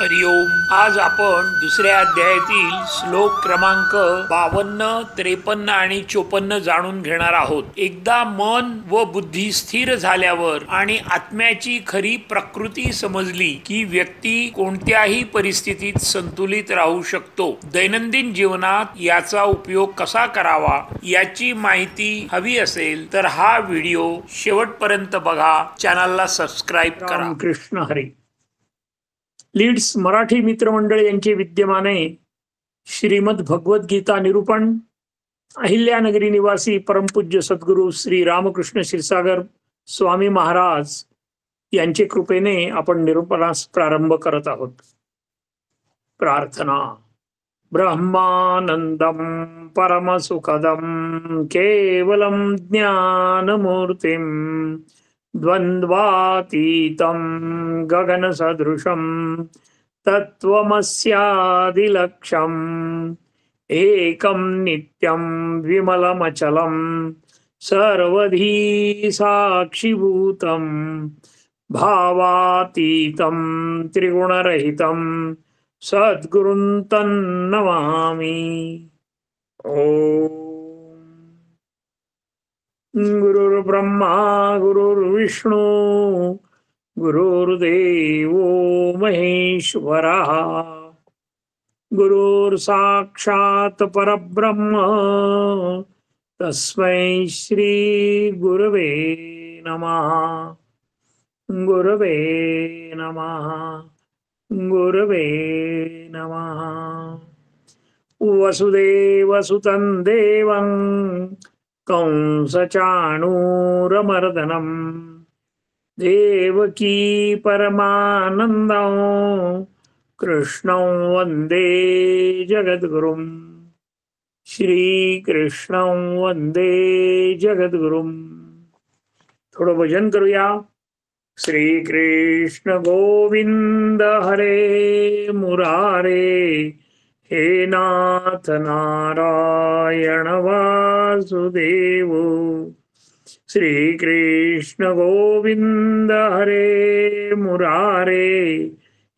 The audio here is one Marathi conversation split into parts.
हरिओम. आज आपण दुसऱ्या अध्यायातील श्लोक क्रमांक 52, 53 आणि 54 जाणून घेणार आहोत. एकदा मन व बुद्धी स्थिर झाल्यावर आणि आत्म्याची खरी प्रकृती समजली की व्यक्ती कोणत्याही परिस्थितीत संतुलित राहू शकतो. दैनंदिन जीवनात याचा उपयोग कसा करावा याची माहिती हवी असेल तर हा व्हिडिओ शेवटपर्यंत बघा. चॅनलला सबस्क्राईब करा. कृष्ण हरी. लीड्स मराठी मित्रमंडळ यांचे विद्यमाने श्रीमद भगवद्गीता निरूपण अहिल्यानगरी निवासी परमपूज्य सद्गुरू श्री रामकृष्ण क्षीरसागर स्वामी महाराज यांचे कृपेने आपण निरूपणास प्रारंभ करत आहोत. प्रार्थना. ब्रह्मानंदम परमसुखदम केवलम ज्ञानमूर्तिम द्वन्द्वातीतं गगनसदृशं तत्त्वमस्यादिलक्ष्यम् एकं नित्यं विमलमचलं सर्वधी साक्षिभूतं भावातीतं त्रिगुणरहितं सद्गुरुं तन्नमामि. ओम. गुरुर्ब्रह्मा गुरुर्विष्णू गुरुर्देवो महेश्वरः गुरुर्साक्षात् परब्रह्म तस्मै श्री गुरवे नमः. गुरवे नमः. गुरवे नमः. वसुदेवसुतं देवं कंसचाणूरमर्दनम् देवकी परमानन्दं कृष्णं वन्दे जगद्गुरुं. श्रीकृष्णं वन्दे जगद्गुरुं. थोडं भजन करूया. श्रीकृष्ण गोविंद हरे मुरारे हे नाथ नारायण वासुदेव. श्रीकृष्ण गोविंद हरे मुरारे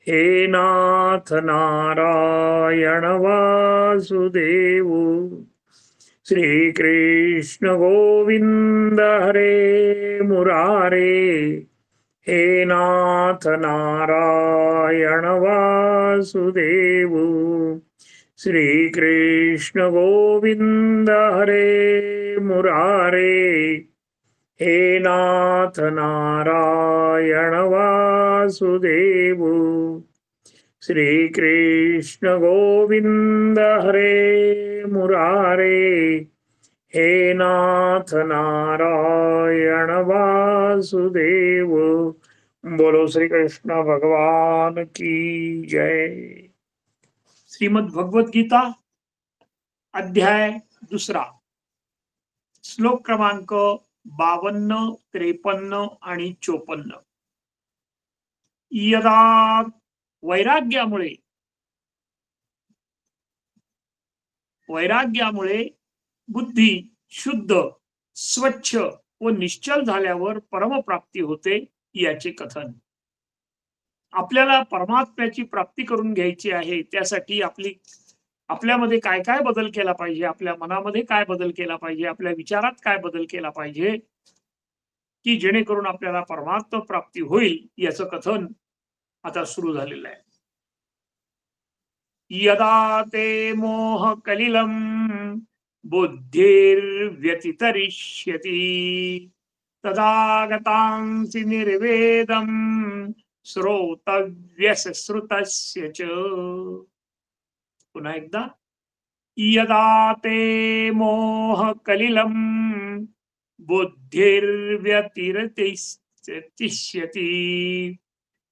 हे नाथ नारायण वासुदेव. श्रीकृष्ण गोविंद हरे मुरारे हे नाथ नारायण वासुदेव. श्रीकृष्ण गोविंद हरे मुरारे हे नाथ नारायण वासुदेव. श्रीकृष्ण गोविंद हरे मुरारे हे नाथ नारायण वासुदेव. बोलो श्री कृष्ण भगवान की जय. श्रीमद भगवद्गीता अध्याय दुसरा, श्लोक क्रमांक 52, 53 आणि 54. यदा वैराग्यामुळे बुद्धी शुद्ध, स्वच्छ व निश्चल झाल्यावर परमप्राप्ती होते याचे कथन. आपल्याला परमात्म्याची प्राप्ती करून घ्यायची आहे. त्यासाठी आपल्यामध्ये काय काय बदल केला पाहिजे, आपल्या मनामध्ये काय बदल केला पाहिजे, आपल्या विचारात काय बदल केला पाहिजे की जेणेकरून आपल्याला परमात्म प्राप्ती होईल याचं कथन आता सुरू झालेलं आहे. यदा ते मोह कलिलम बुद्धिर्व्यतितरिष्यति तदा गतांसि निर्वेदम श्रोतव्यस्य श्रुतस्य च. पुन्हा एकदा. यदा ते मोह कलिलम बुद्धिर्व्यतिरतिष्यति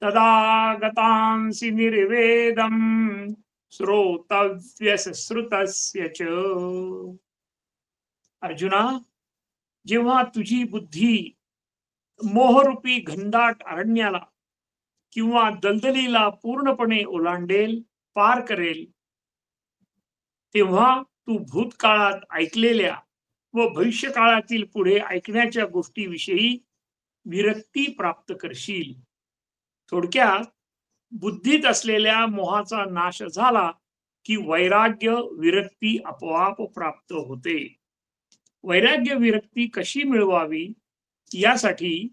तदा गतांसि निर्वेदम श्रोतव्यस्य श्रुतस्य च. अर्जुना, जेव्हा तुझी बुद्धी मोहरूपी घनदाट अरण्याला किंवा दलदलीला पूर्णपणे ओलांडेल, पार करेल, तेव्हा तू भूतकाळात ऐकलेल्या व भविष्यकाळातील पुढे ऐकण्याच्या गोष्टीविषयी विरक्ती प्राप्त करशील. थोडक्यात बुद्धीत असलेल्या मोहाचा नाश झाला की वैराग्य विरक्ती आपोआप प्राप्त होते. वैराग्य विरक्ती कशी मिळवावी यासाठी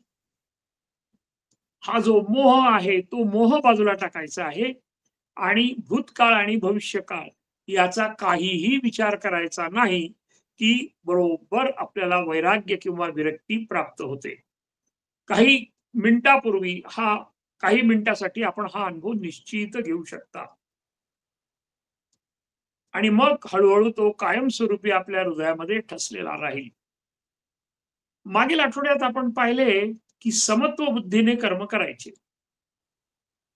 हा जो मोह आहे तो मोह बाजूला टाकायचा आहे आणि भूतकाळ आणि भविष्यकाळ याचा काहीही विचार करायचा नाही की बरोबर आपल्याला वैराग्य किंवा विरक्ती प्राप्त होते. काही मिनिटापूर्वी काही मिनिटासाठी आपण हा अनुभव निश्चित घेऊ शकता आणि मग हळूहळू तो कायमस्वरूपी आपल्या हृदयामध्ये ठसलेला राहील. मागील आठवड्यात आपण पाहिले की समत्व बुद्धीने कर्म करायचे.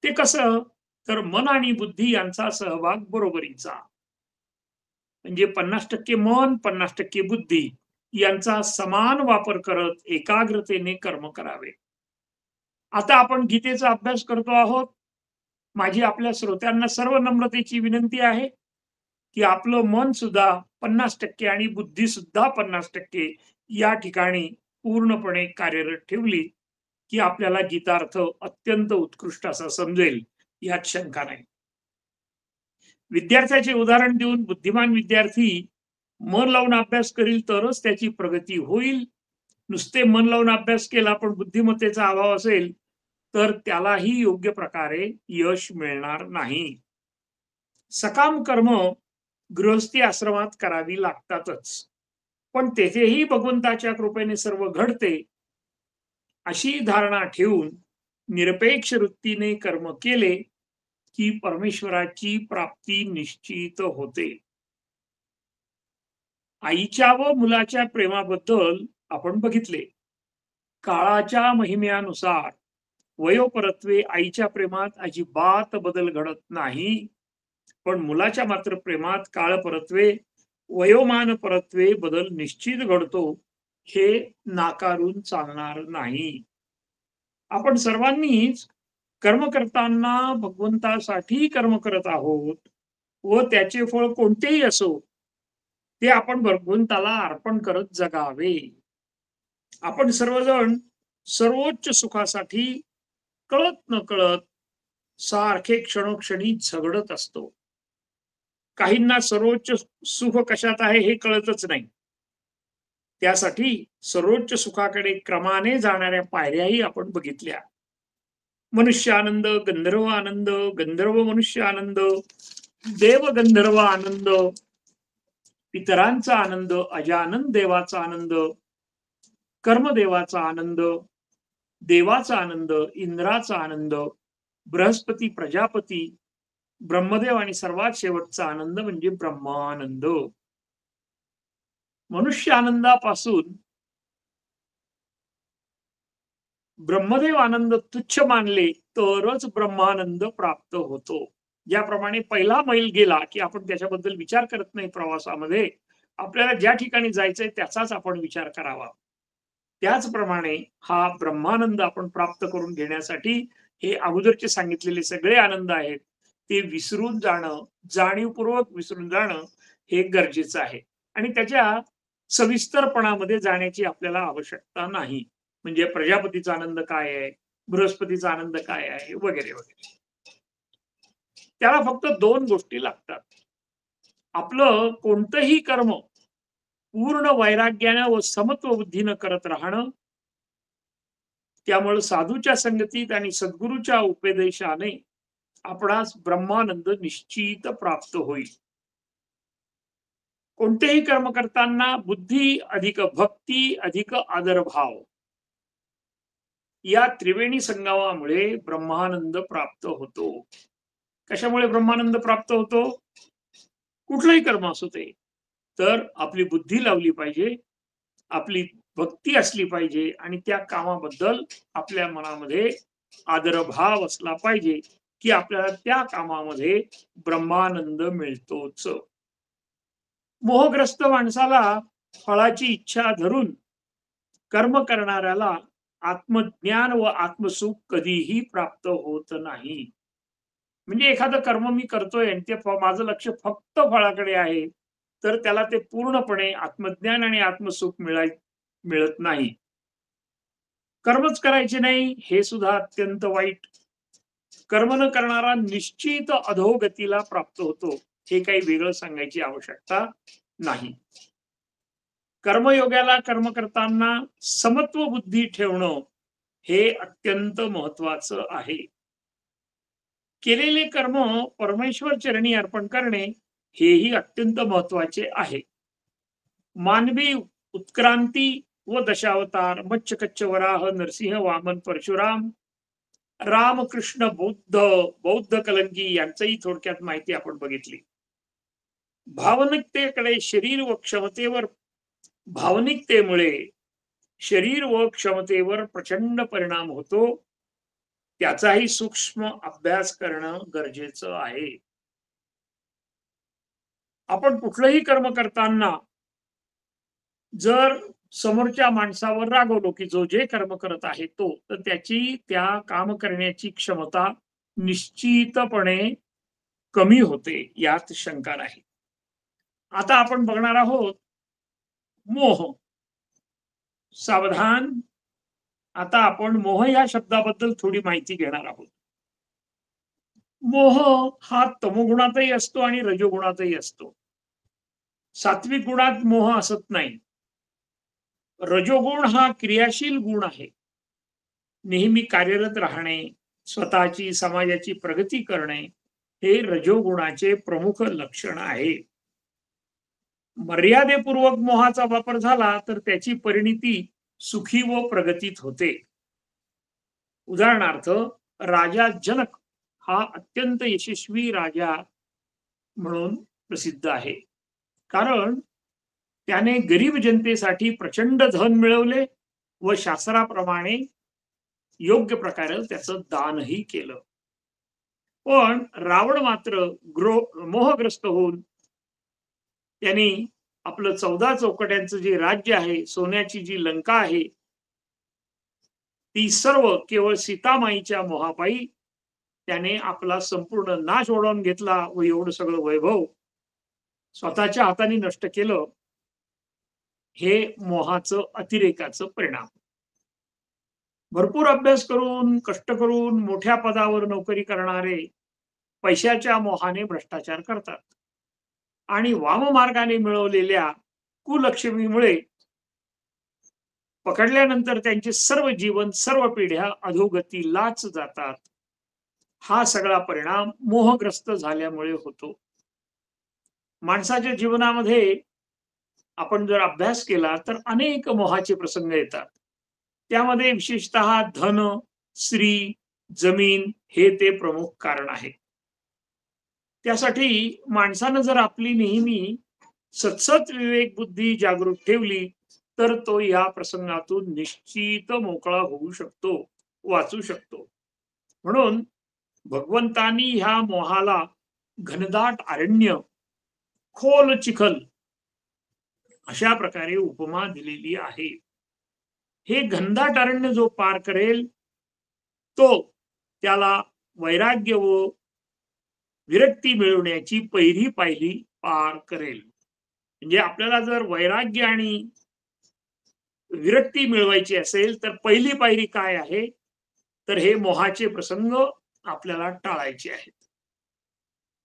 ते कसं? तर मन आणि बुद्धी यांचा सहभाग बरोबरीचा. म्हणजे 50% मन 50% बुद्धी यांचा समान वापर करत एकाग्रतेने कर्म करावे. आता आपण गीतेचा अभ्यास करतो आहोत. माझी आपल्या श्रोत्यांना सर्व नम्रतेची विनंती आहे की आपलं मन सुद्धा 50% आणि बुद्धी सुद्धा 50% या ठिकाणी पूर्णपणे कार्यरत ठेवली की आपल्याला गीतार्थ अत्यंत उत्कृष्ट असा समजेल यात शंका नाही. विद्यार्थ्याचे उदाहरण देऊन बुद्धिमान विद्यार्थी मन लावून अभ्यास करील तरच त्याची प्रगती होईल. नुसते मन लावून अभ्यास केला पण बुद्धिमत्तेचा अभाव असेल तर त्यालाही योग्य प्रकारे यश मिळणार नाही. सकाम कर्म गृहस्थी आश्रमात करावी लागतातच, पण तेथेही भगवंताच्या कृपेने सर्व घडते अशी धारणा ठेवून निरपेक्ष वृत्तीने कर्म केले की परमेश्वराची प्राप्ती निश्चित होते. आईच्या व मुलाच्या प्रेमाबद्दल आपण बघितले. काळाच्या महिम्यानुसार वयोपरत्वे आईच्या प्रेमात अजिबात बदल घडत नाही, पण मुलाच्या मात्र प्रेमात काळपरत्वे वयोमान परत्वे बदल निश्चित घडतो. हे नाकारून चालणार नाही. आपण सर्वांनीच कर्म करताना भगवंतासाठी कर्म करत आहोत व त्याचे फळ कोणतेही असो ते आपण भगवंताला अर्पण करत जगावे. आपण सर्वजण सर्वोच्च सुखासाठी कळत न कळत सारखे क्षणोक्षणी झगडत असतो. काहींना सर्वोच्च सुख कशात आहे हे कळतच नाही. त्यासाठी सर्वोच्च सुखाकडे क्रमाने जाणाऱ्या पायऱ्याही आपण बघितल्या. मनुष्य आनंद, गंधर्व आनंद, गंधर्व मनुष्य आनंद, देव गंधर्व आनंद, पितरांचा आनंद, अजानन देवाचा आनंद, कर्मदेवाचा आनंद, देवाचा आनंद, इंद्राचा आनंद, बृहस्पती प्रजापती, ब्रह्मदेव आणि सर्वात शेवटचा आनंद म्हणजे ब्रह्मानंद. मनुष्य आनंदापासून ब्रह्मदेव आनंद तुच्छ मानले तरच ब्रह्मानंद प्राप्त होतो. ज्याप्रमाणे पहिला मैल गेला की आपण त्याच्याबद्दल विचार करत नाही प्रवासामध्ये, आपल्याला ज्या ठिकाणी जायचंय त्याचाच आपण विचार करावा. त्याचप्रमाणे हा ब्रह्मानंद आपण प्राप्त करून घेण्यासाठी हे अगोदरचे सांगितलेले सगळे आनंद आहेत ते विसरून जाणं, जाणीवपूर्वक विसरून जाणं हे गरजेचं आहे आणि त्याच्या सविस्तरपणामध्ये जाण्याची आपल्याला आवश्यकता नाही. म्हणजे प्रजापतीचा आनंद काय आहे, बृहस्पतीचा आनंद काय आहे, वगैरे वगैरे. त्याला फक्त दोन गोष्टी लागतात. आपलं कोणतंही कर्म पूर्ण वैराग्यानं व समत्व बुद्धीनं करत राहणं. त्यामुळे साधूच्या संगतीत आणि सद्गुरूच्या उपदेशाने आपणास ब्रह्मानंद निश्चित प्राप्त होईल. कोणतेही कर्म करताना बुद्धी अधिक भक्ती अधिक आदरभाव या त्रिवेणी संगमामुळे ब्रह्मानंद प्राप्त होतो. कशामुळे ब्रह्मानंद प्राप्त होतो? कुठलंही कर्म असो ते, तर आपली बुद्धी लावली पाहिजे, आपली भक्ती असली पाहिजे आणि त्या कामाबद्दल आपल्या मनामध्ये आदरभाव असला पाहिजे की आपल्याला त्या कामामध्ये ब्रह्मानंद मिळतोच. मोहग्रस्त माणसाला फळाची इच्छा धरून कर्म करणाऱ्याला आत्मज्ञान व आत्मसुख कधीही प्राप्त होत नाही. म्हणजे एखादं कर्म मी करतोय आणि ते माझं लक्ष फक्त फळाकडे आहे तर त्याला ते पूर्णपणे आत्मज्ञान आणि आत्मसुख मिळत नाही. कर्मच करायचे नाही हे सुद्धा अत्यंत वाईट. कर्म न करणारा निश्चित अधोगतीला प्राप्त होतो, हे काही वेगळं सांगायची आवश्यकता नाही. कर्मयोगाला कर्म करताना समत्व बुद्धी ठेवणं हे अत्यंत महत्वाचं आहे. केलेले कर्म परमेश्वर चरणी अर्पण करणे हेही अत्यंत महत्वाचे आहे. मानवी उत्क्रांती व दशावतार मच्छ कच्छ वराह नरसिंह वामन परशुराम रामकृष्ण बौद्ध कलंगी यांचंही थोडक्यात माहिती आपण बघितली. भावनिकतेकडे शरीर व क्षमतेवर भावनिकतेमुळे शरीर व क्षमतेवर प्रचंड परिणाम होतो. त्याचाही सूक्ष्म अभ्यास करणं गरजेचं आहे. आपण कुठलंही कर्म करताना जर समोरच्या माणसावर रागवलो की जो जे कर्म करत आहे तो, तर त्याची त्या काम करण्याची क्षमता निश्चितपणे कमी होते, यात शंका नाही. आता आपण बघणार आहोत मोह. सावधान. आता आपण मोह या शब्दाबद्दल थोडी माहिती घेणार आहोत. मोह हा तमोगुणातही असतो आणि रजोगुणातही असतो. सात्विक गुणात मोह असत नाही. रजोगुण हा क्रियाशील गुण आहे. नेहमी कार्यरत राहणे, स्वतःची समाजाची प्रगती करणे हे रजोगुणाचे प्रमुख लक्षण आहे. मर्यादेपूर्वक मोहाचा वापर झाला तर त्याची परिणिती सुखी व प्रगतीत होते. उदाहरणार्थ, राजा जनक हा अत्यंत यशस्वी राजा म्हणून प्रसिद्ध आहे, कारण त्याने गरीब जनतेसाठी प्रचंड धन मिळवले व शास्त्राप्रमाणे योग्य प्रकारे त्याचं दानही केलं. पण रावण मात्र मोहग्रस्त होऊन त्यांनी आपलं 14 चौकट्यांचं जे राज्य आहे, सोन्याची जी लंका आहे, ती सर्व केवळ सीतामाईच्या मोहापायी त्याने आपला संपूर्ण नाश ओढवून घेतला व एवढं सगळं वैभव स्वतःच्या हाताने नष्ट केलं. हे मोहाचं अतिरेकाचं परिणाम. भरपूर अभ्यास करून कष्ट करून मोठ्या पदावर नोकरी करणारे पैशाच्या मोहाने भ्रष्टाचार करतात आणि वाममार्गाने मिळवलेल्या कुलक्ष्मीमुळे पकडल्यानंतर त्यांचे सर्व जीवन सर्व पिढ्या अधोगतीलाच जातात. हा सगळा परिणाम मोहग्रस्त झाल्यामुळे होतो. माणसाच्या जीवनामध्ये आपण जर अभ्यास केला तर अनेक मोहाचे प्रसंग येतात. त्यामध्ये विशेषतः धन, स्त्री, जमीन हे ते प्रमुख कारण आहे. त्यासाठी माणसानं जर आपली नेहमी सतसत विवेक बुद्धी जागृत ठेवली तर तो या प्रसंगातून निश्चित मोकळा होऊ शकतो, वाचू शकतो. म्हणून भगवंतांनी ह्या मोहाला घनदाट अरण्य, खोल चिखल अशा प्रकारे उपमा दिलेली आहे. हे घनदाट अरण्य जो पार करेल तो त्याला वैराग्य व विरक्ती मिळवण्याची पहिली पायरी पार करेल. म्हणजे आपल्याला जर वैराग्य आणि विरक्ती मिळवायची असेल तर पहिली पायरी काय आहे, तर हे मोहाचे प्रसंग आपल्याला टाळायचे आहेत.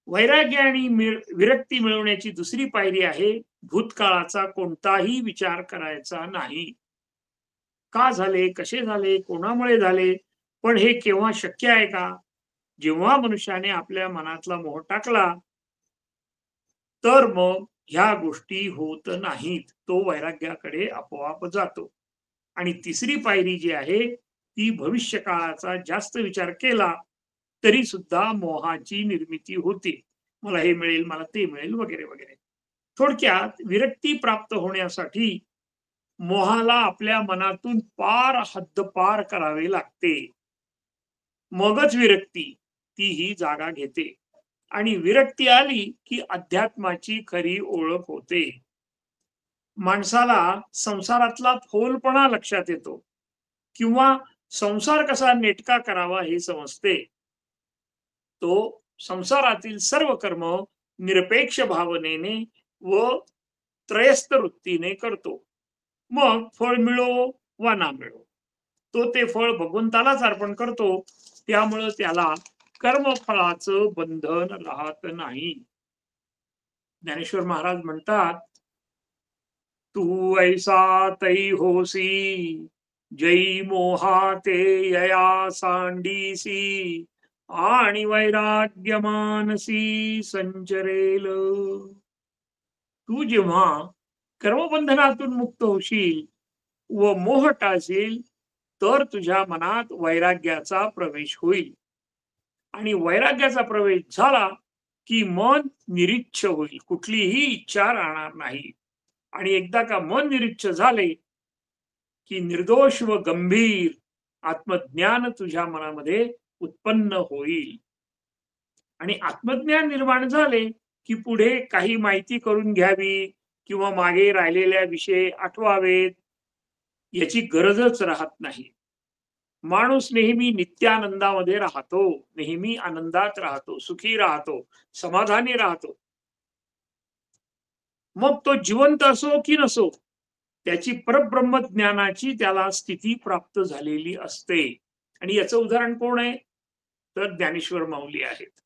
वैराग्य आणि विरक्ती मिळवण्याची दुसरी पायरी आहे भूतकाळाचा कोणताही विचार करायचा नाही. का झाले, कसे झाले, कोणामुळे झाले, पण हे केव्हा शक्य आहे का? जेव्हा मनुष्याने आपल्या मनातला मोह टाकला तर मग ह्या गोष्टी होत नाहीत. तो वैराग्याकडे आपोआप जातो. आणि तिसरी पायरी जी आहे ती भविष्य काळाचा जास्त विचार केला तरी सुद्धा मोहाची निर्मिती होते. मला हे मिळेल, मला ते मिळेल, वगैरे वगैरे. थोडक्यात विरक्ती प्राप्त होण्यासाठी मोहाला आपल्या मनातून पार हद्दपार करावे लागते. मगच विरक्ती ती ही जागा घेते आणि विरक्ती आली की अध्यात्माची खरी ओळख होते. माणसाला संसारातला फोलपणा लक्षात येतो किंवा संसार कसा नेटका करावा हे समजते. तो संसारातील सर्व कर्म निरपेक्ष भावनेने व त्रयस्थ वृत्तीने करतो. मग फळ मिळो वा ना मिळो तो ते फळ भगवंतालाच अर्पण करतो. त्यामुळे त्याला कर्मफळाचं बंधन राहत नाही. ज्ञानेश्वर महाराज म्हणतात, तू ऐसा तै होसी, जै मोहा ते यया सांडीसी, आणि वैराग्य मानसी संचरेल. तू जेव्हा कर्मबंधनातून मुक्त होशील व मोह टाळशील, तर तुझ्या मनात वैराग्याचा प्रवेश होईल. आणि वैराग्याचा प्रवेश झाला की मन निरिच्छ होईल, कुठलीही इच्छा राहणार नाही. आणि एकदा का मन निरिच्छ झाले की निर्दोष व गंभीर आत्मज्ञान तुझ्या मनामध्ये उत्पन्न होईल. आणि आत्मज्ञान निर्माण झाले की पुढे काही माहिती करून घ्यावी किंवा मागे राहिलेल्या विषय आठवावेत याची गरजच राहत नाही. माणूस नेहमी नित्यानंदामध्ये राहतो, नेहमी आनंदात राहतो, सुखी राहतो, समाधानी राहतो. मग तो जिवंत असो की नसो, त्याची परब्रह्म ज्ञानाची त्याला स्थिती प्राप्त झालेली असते. आणि याचं उदाहरण कोण आहे? तर ज्ञानेश्वर माऊली आहेत.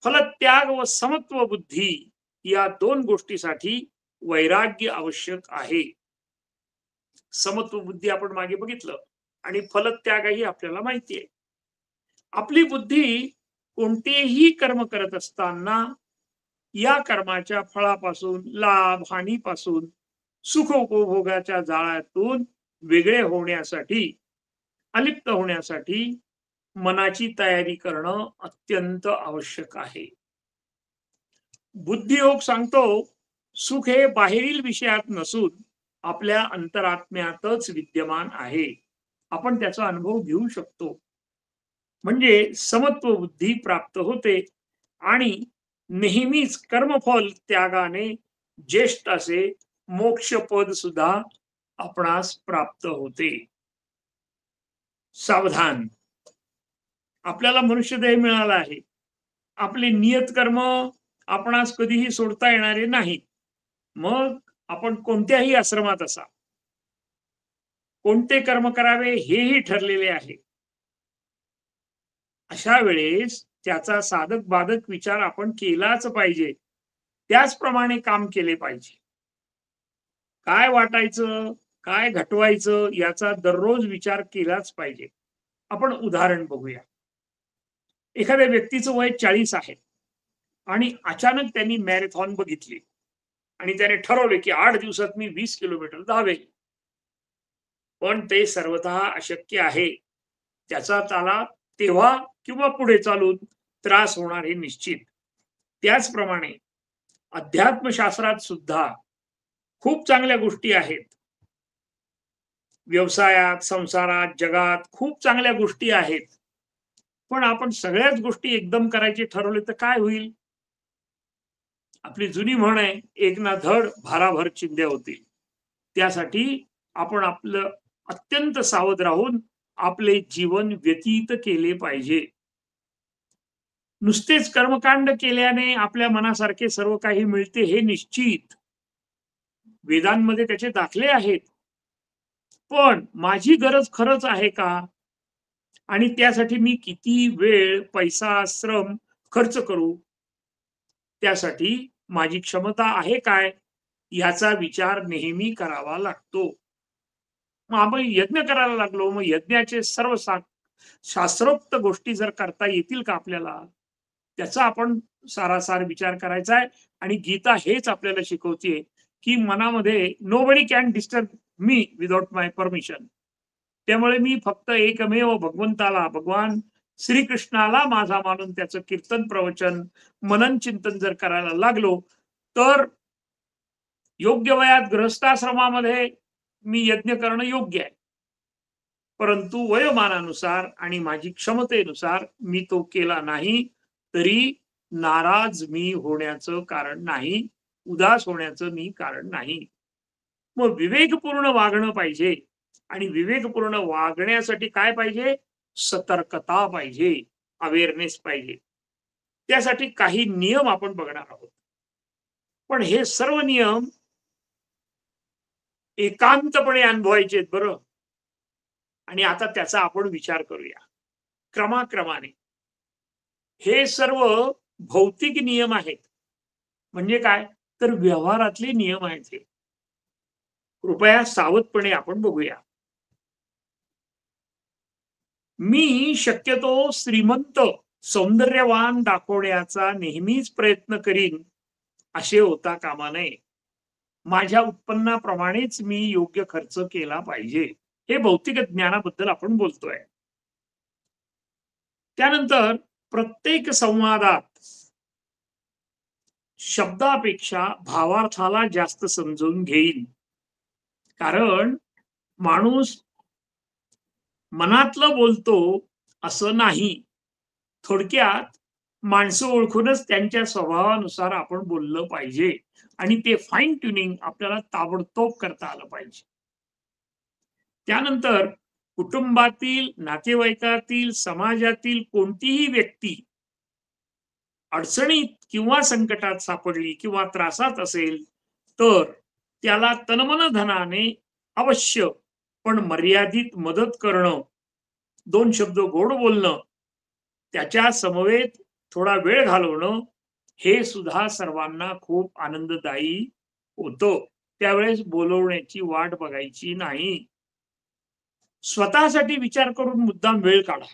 फलत्याग व समत्व बुद्धी या दोन गोष्टीसाठी वैराग्य आवश्यक आहे. समत्व बुद्धी आपण मागे बघितलं, आणि फलत्यागही आपल्याला माहिती आहे. आपली बुद्धी कोणतेही कर्म करत असताना या कर्माच्या फळापासून, लाभ हानीपासून, सुख उपभोगाच्या जाळ्यातून वेगळे होण्यासाठी, अलिप्त होण्यासाठी मनाची तयारी करणं अत्यंत आवश्यक आहे. बुद्धियोग सांगतो, सुख हे बाहेरील विषयात नसून आपल्या अंतरात्म्यातच विद्यमान आहे. आपण त्याचा अनुभव घेऊ शकतो. म्हणजे समत्व बुद्धी प्राप्त होते आणि नेहमीच कर्मफल त्यागाने ज्येष्ठ असे मोक्षपद सुद्धा आपणास प्राप्त होते. सावधान, आपल्याला मनुष्यदेह मिळाला आहे. आपले नियत कर्म आपणास कधीही सोडता येणारे नाही. मग आपण कोणत्याही आश्रमात असा, कोणते कर्म करावे हेही ठरलेले आहे. अशा वेळेस त्याचा साधक बाधक विचार आपण केलाच पाहिजे, त्याचप्रमाणे काम केले पाहिजे. काय वाटायचं, काय घटवायचं याचा दररोज विचार केलाच पाहिजे. आपण उदाहरण बघूया. एखाद्या व्यक्तीचं वय 40 आहे आणि अचानक त्यांनी मॅरेथॉन बघितली आणि त्याने ठरवले की 8 दिवसात मी 20 किलोमीटर धावेल. पण ते सर्वतः अशक्य आहे. त्याचा त्याला तेव्हा किंवा पुढे चालून त्रास होणार हे निश्चित. त्याचप्रमाणे अध्यात्मशास्त्रात सुद्धा खूप चांगल्या गोष्टी आहेत. व्यवसायात, संसारात, जगात खूप चांगल्या गोष्टी आहेत. पण आपण सगळ्याच गोष्टी एकदम करायचे ठरवले तर काय होईल? आपली जुनी म्हण आहे, एक ना धड भाराभर चिंध्या होतील. त्यासाठी आपण आपलं अत्यंत सावध राहून आपले जीवन व्यतीत केले पाहिजे. नुसतेच कर्मकांड केल्याने आपल्या मनासारखे सर्व काही मिळते हे निश्चित. वेदांमध्ये त्याचे दाखले आहेत. पण माझी गरज खरंच आहे का? आणि त्यासाठी मी किती वेळ, पैसा, श्रम खर्च करू? त्यासाठी माझी क्षमता आहे काय? याचा विचार नेहमी करावा लागतो. मग आपण यज्ञ करायला लागलो, मग यज्ञाचे सर्व शास्त्रोक्त गोष्टी जर करता येतील का आपल्याला? त्याचा आपण सारासार विचार करायचा आहे. आणि गीता हेच आपल्याला शिकवते की मनामध्ये nobody can disturb me without my permission. त्यामुळे मी फक्त एकमेव भगवंताला, भगवान श्रीकृष्णाला माझा मानून त्याचं कीर्तन, प्रवचन, मनन, चिंतन जर करायला लागलो तर योग्य वयात गृहस्थाश्रमामध्ये मी यज्ञ करणं योग्य आहे. परंतु वयोमानानुसार आणि माझी क्षमतेनुसार मी तो केला नाही तरी नाराज मी होण्याचं कारण नाही, उदास होण्याचं मी कारण नाही. मग विवेकपूर्ण वागणं पाहिजे. आणि विवेकपूर्ण वागण्यासाठी काय पाहिजे? सतर्कता पाहिजे, अवेअरनेस पाहिजे. त्यासाठी काही नियम आपण बघणार आहोत. पण हे सर्व नियम एकांतपणे अनुभवायचे बरं. आणि आता त्याचा आपण विचार करूया क्रमाक्रमाने. हे सर्व भौतिक नियम आहेत. म्हणजे काय? तर व्यवहारातले नियम आहेत हे. कृपया सावधपणे आपण बघूया. मी शक्यतो श्रीमंत, सौंदर्यवान दाखवण्याचा नेहमीच प्रयत्न करीन, असे होता कामा नये. माझ्या उत्पन्नाप्रमाणेच मी योग्य खर्च केला पाहिजे. हे भौतिक ज्ञानाबद्दल आपण बोलतोय. त्यानंतर प्रत्येक संवादात शब्दापेक्षा भावार्थाला जास्त समजून घेईन. कारण माणूस मनातलं बोलतो असं नाही. थोडक्यात माणसं ओळखूनच त्यांच्या स्वभावानुसार आपण बोललं पाहिजे आणि ते फाईन ट्युनिंग आपल्याला ताबडतोब करता आलं पाहिजे. त्यानंतर कुटुंबातील, नातेवाईकातील, समाजातील कोणतीही व्यक्ती अडचणीत किंवा संकटात सापडली किंवा त्रासात असेल, तर त्याला तनमनधनाने अवश्य पण मर्यादित मदत करणं, दोन शब्द गोड बोलणं, त्याच्या समवेत थोडा वेळ घालवणं, हे सुद्धा सर्वांना खूप आनंददायी होतं. त्यावेळेस बोलवण्याची वाट बघायची नाही. स्वतःसाठी विचार करून मुद्दाम वेळ काढा.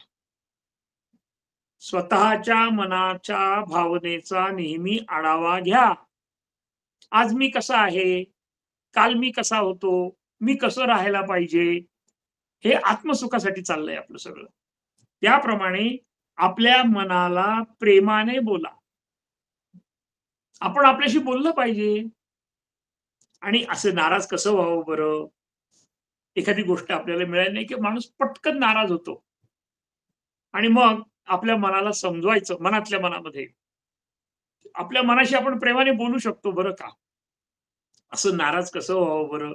स्वतःच्या मनाच्या भावनेचा नेहमी आढावा घ्या. आज मी कसा आहे? काल मी कसा होतो? मी कसं राहायला पाहिजे? हे आत्मसुखासाठी चाललंय आपलं सगळं. त्याप्रमाणे आपल्या मनाला प्रेमाने बोला. आपण आपल्याशी बोललं पाहिजे. आणि असं नाराज कसं व्हावं बरं? एखादी गोष्ट आपल्याला मिळाली नाही की माणूस पटकन नाराज होतो. आणि मग आपल्या मनाला समजवायचं मनातल्या मनामध्ये. आपल्या मनाशी आपण प्रेमाने बोलू शकतो बरं का? असं नाराज कसं व्हावं बरं?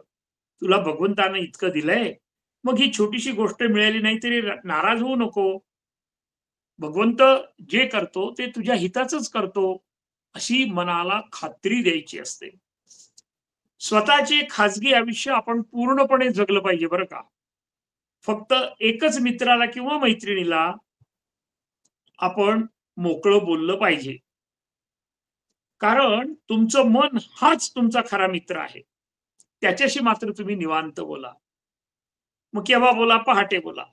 तुला भगवंतानं इतकं दिलंय, मग ही छोटीशी गोष्ट मिळाली नाही तरी नाराज होऊ नको. भगवंत जे करतो ते तुझ्या हिताचंच करतो, अशी मनाला खात्री द्यायची असते. स्वतःचे खाजगी आयुष्य आपण पूर्णपणे जगलं पाहिजे बरं का. फक्त एकच मित्राला किंवा मैत्रिणीला आपण मोकळं बोललं पाहिजे. कारण तुमचं मन हाच तुमचा खरा मित्र आहे. त्याच्याशी मात्र तुम्ही निवांत बोला. मग केव्हा बोला? पहाटे बोला.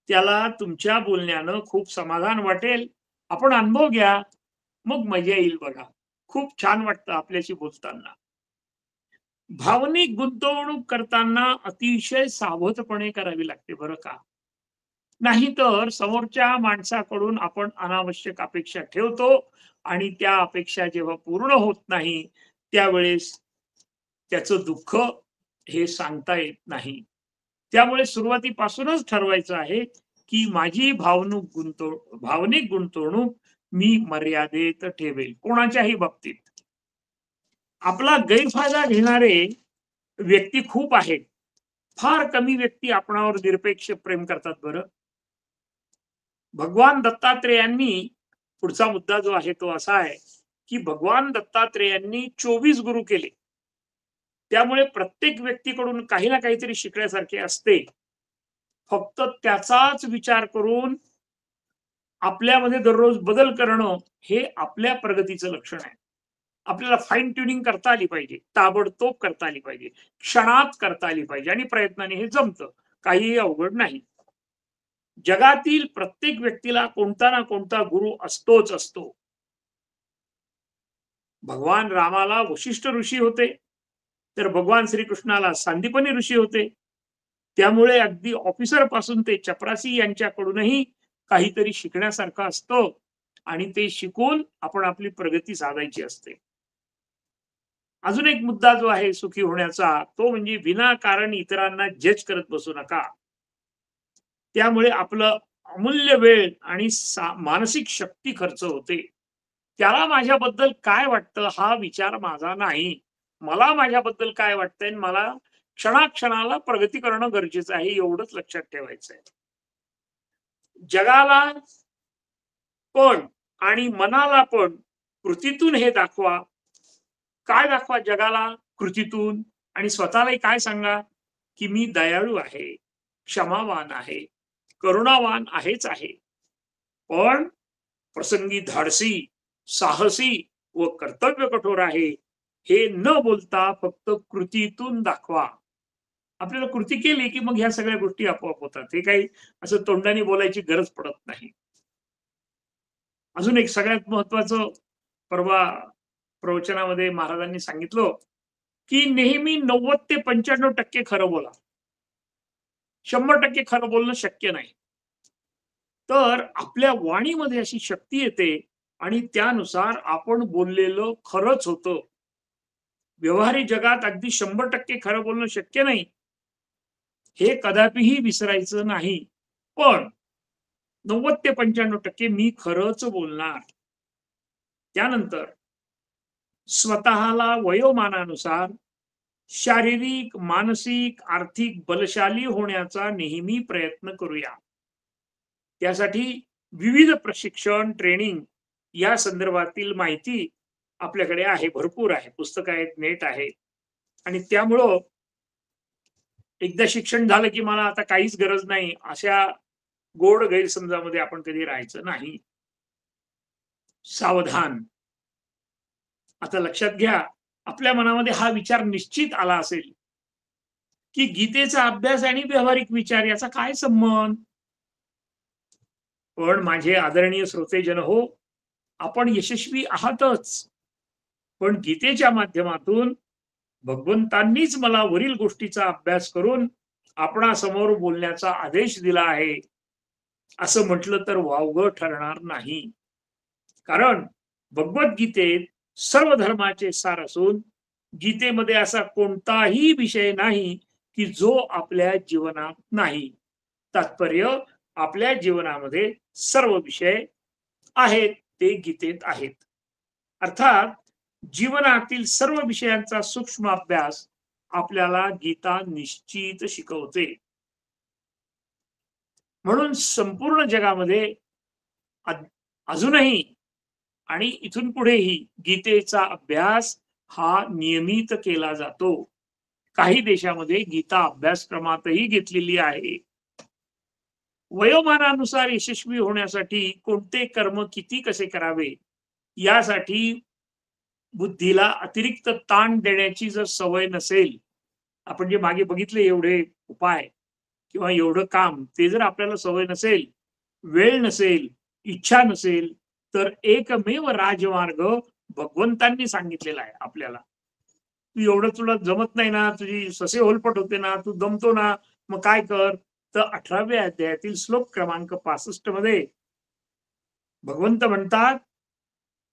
त्याला तुमच्या बोलण्यानं खूप समाधान वाटेल. आपण अनुभव घ्या. मग मजा येईल बघा. खूप छान वाटतं आपल्याशी बोलताना. भावनिक गुंतवणूक करताना अतिशय सावधपणे करावी लागते बरं का. नाहीतर समोरच्या माणसाकडून आपण अनावश्यक अपेक्षा ठेवतो आणि त्या अपेक्षा जेव्हा पूर्ण होत नाही, त्यावेळेस त्याचं दुःख हे सांगता येत नाही. त्यामुळे सुरुवातीपासूनच ठरवायचं आहे, की माझी भावनिक गुंतवणूक मी मर्यादेत ठेवेल, कोणाच्याही बाबतीत. आपला गैरफायदा घेणारे व्यक्ती खूप आहेत. फार कमी व्यक्ती आपणावर निरपेक्ष प्रेम करतात बरं. भगवान दत्तात्रेयांनी पुढचा मुद्दा जो आहे तो असा आहे, की भगवान दत्तात्रेयांनी 24 गुरु केले. त्यामुळे प्रत्येक व्यक्तीकडून काही ना काहीतरी शिकण्यासारखे असते. फक्त त्याचाच विचार करून आपल्यामध्ये दररोज बदल करणं हे आपल्या प्रगतीचं लक्षण आहे. आपल्याला फाईन ट्युनिंग करता आली पाहिजे. ताबडतोब करता आली पाहिजे. क्षणात करता आली पाहिजे आणि प्रयत्नाने हे जमतं. काहीही अवघड नाही. जगातील प्रत्येक व्यक्तीला कोणता ना कोणता गुरु असतोच असतो. भगवान रामाला वशिष्ठ ऋषी होते, तर भगवान श्रीकृष्णाला सांदीपनी ऋषी होते. त्यामुळे अगदी ऑफिसर पासून ते चपरासी यांच्याकडूनही काहीतरी शिकण्यासारखं असतं आणि ते शिकून आपण आपली प्रगती साधायची असते. अजून एक मुद्दा जो आहे सुखी होण्याचा, तो म्हणजे विनाकारण इतरांना जज करत बसू नका. त्यामुळे आपलं अमूल्य वेळ आणि मानसिक शक्ती खर्च होते. त्याला माझ्याबद्दल काय वाटतं हा विचार माझा नाही. मला माझ्याबद्दल काय वाटतंय मला क्षणाक्षणाला प्रगती करणं गरजेचं आहे एवढंच लक्षात ठेवायचं आहे. जगाला पण आणि मनाला पण कृतीतून हे दाखवा. काय दाखवा जगाला? कृतीतून. आणि स्वतःलाही काय सांगा, की मी दयाळू आहे, क्षमावान आहे, करुणावान आहेच आहे. पण प्रसंगी धाडसी, साहसी व कर्तव्य कठोर आहे हे न बोलता फक्त कृतीतून दाखवा. आपल्याला कृती केली की मग ह्या सगळ्या गोष्टी आपोआप होतात. हे काही असं तोंडाने बोलायची गरज पडत नाही. अजून एक सगळ्यात महत्वाचं परवा प्रवचनामध्ये महाराजांनी सांगितलं, की नेहमी 90 ते 95% खरं बोला. 100% खरं बोलणं शक्य नाही. तर आपल्या वाणीमध्ये अशी शक्ती येते आणि त्यानुसार आपण बोललेलं खरंच होतं. व्यवहारिक जगात अगदी 100% खरं बोलणं शक्य नाही. हे कदापिही विसरायचं नाही. पण 90 ते 95% मी खरंच बोलणार. त्यानंतर स्वतःला वयोमानानुसार शारीरिक, मानसिक, आर्थिक बलशाली होण्याचा नेहमी प्रयत्न करूया. त्यासाठी विविध प्रशिक्षण, ट्रेनिंग या संदर्भातील माहिती आपल्याकडे आहे, भरपूर आहे. पुस्तकं आहेत, नेट आहे. आणि त्यामुळं एकदा शिक्षण झालं की मला आता काहीच गरज नाही, अशा गोड गैरसमजामध्ये आपण कधी राहायचं नाही. सावधान. आता लक्षात घ्या, आपल्या मनामध्ये हा विचार निश्चित आला असेल, की गीतेचा अभ्यास आणि व्यावहारिक विचार याचा काय संबंध? पण माझे आदरणीय श्रोतेजन हो, आपण यशस्वी आहातच. पण गीतेच्या माध्यमातून भगवंतांनीच मला वरील गोष्टीचा अभ्यास करून आपणासमोर बोलण्याचा आदेश दिला आहे, असं म्हटलं तर वावगं ठरणार नाही. कारण भगवद्गीतेत सर्व धर्माचे सार असून गीतेमध्ये असा कोणताही विषय नाही की जो आपल्या जीवनात नाही. तात्पर्य, आपल्या जीवनामध्ये सर्व विषय आहेत ते गीतेत आहेत. अर्थात जीवनातील सर्व विषयांचा सूक्ष्म अभ्यास आपल्याला गीता निश्चित शिकवते. म्हणून संपूर्ण जगामध्ये अजूनही आणि इथून पुढेही गीतेचा अभ्यास हा नियमित केला जातो. काही देशामध्ये गीता अभ्यासक्रमातही घेतलेली आहे. वयोमानानुसार यशस्वी होण्यासाठी कोणते कर्म किती कसे करावे यासाठी बुद्धीला अतिरिक्त ताण देण्याची जर सवय नसेल, आपण जे मागे बघितले एवढे उपाय किंवा एवढं काम, ते जर आपल्याला सवय नसेल, वेळ नसेल, इच्छा नसेल, तर एकमेव राजमार्ग भगवंतांनी सांगितलेला आहे आपल्याला. तू एवढं तुला जमत नाही ना, तुझी ससे होलपट होते ना, तू दमतो ना, मग काय कर? तर 18व्या अध्यायातील श्लोक क्रमांक 65 मध्ये भगवंत म्हणतात,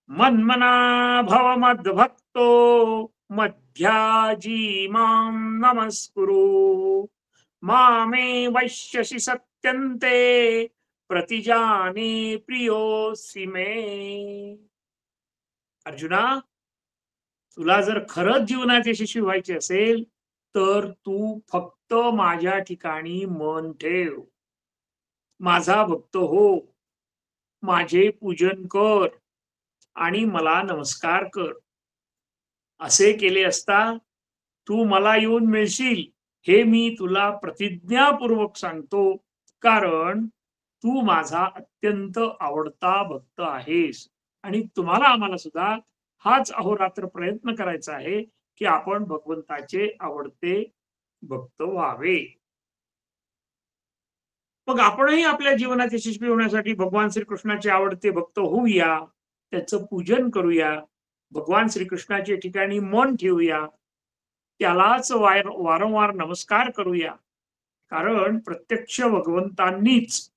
मन्मना भव मद्भक्तो मध्याजी मां नमस्कुरु मामे वैश्यसि सत्यन्ते प्रतिजाने प्रियोऽसि मे. अर्जुना, तुला जर खरंच जीवनात यशस्वी व्हायचे असेल तर तू फक्त माझ्या ठिकाणी मन ठेव, माझा भक्त हो, माझे पूजन कर आणि मला नमस्कार कर. असे केले असता तू मला येऊन मिळशील हे मी तुला प्रतिज्ञापूर्वक सांगतो. कारण तू माझा अत्यंत आवडता भक्त आहेस. आणि तुम्हाला आम्हाला सुद्धा हाच अहोरात्र प्रयत्न करायचा आहे की आपण भगवंताचे आवडते भक्त व्हावे. मग आपणही आपल्या जीवनात यशस्वी होण्यासाठी भगवान श्रीकृष्णाचे आवडते भक्त होऊया, त्याचं पूजन करूया, भगवान श्रीकृष्णाच्या ठिकाणी मन ठेवूया, त्यालाच वारंवार नमस्कार करूया. कारण प्रत्यक्ष भगवंतांनीच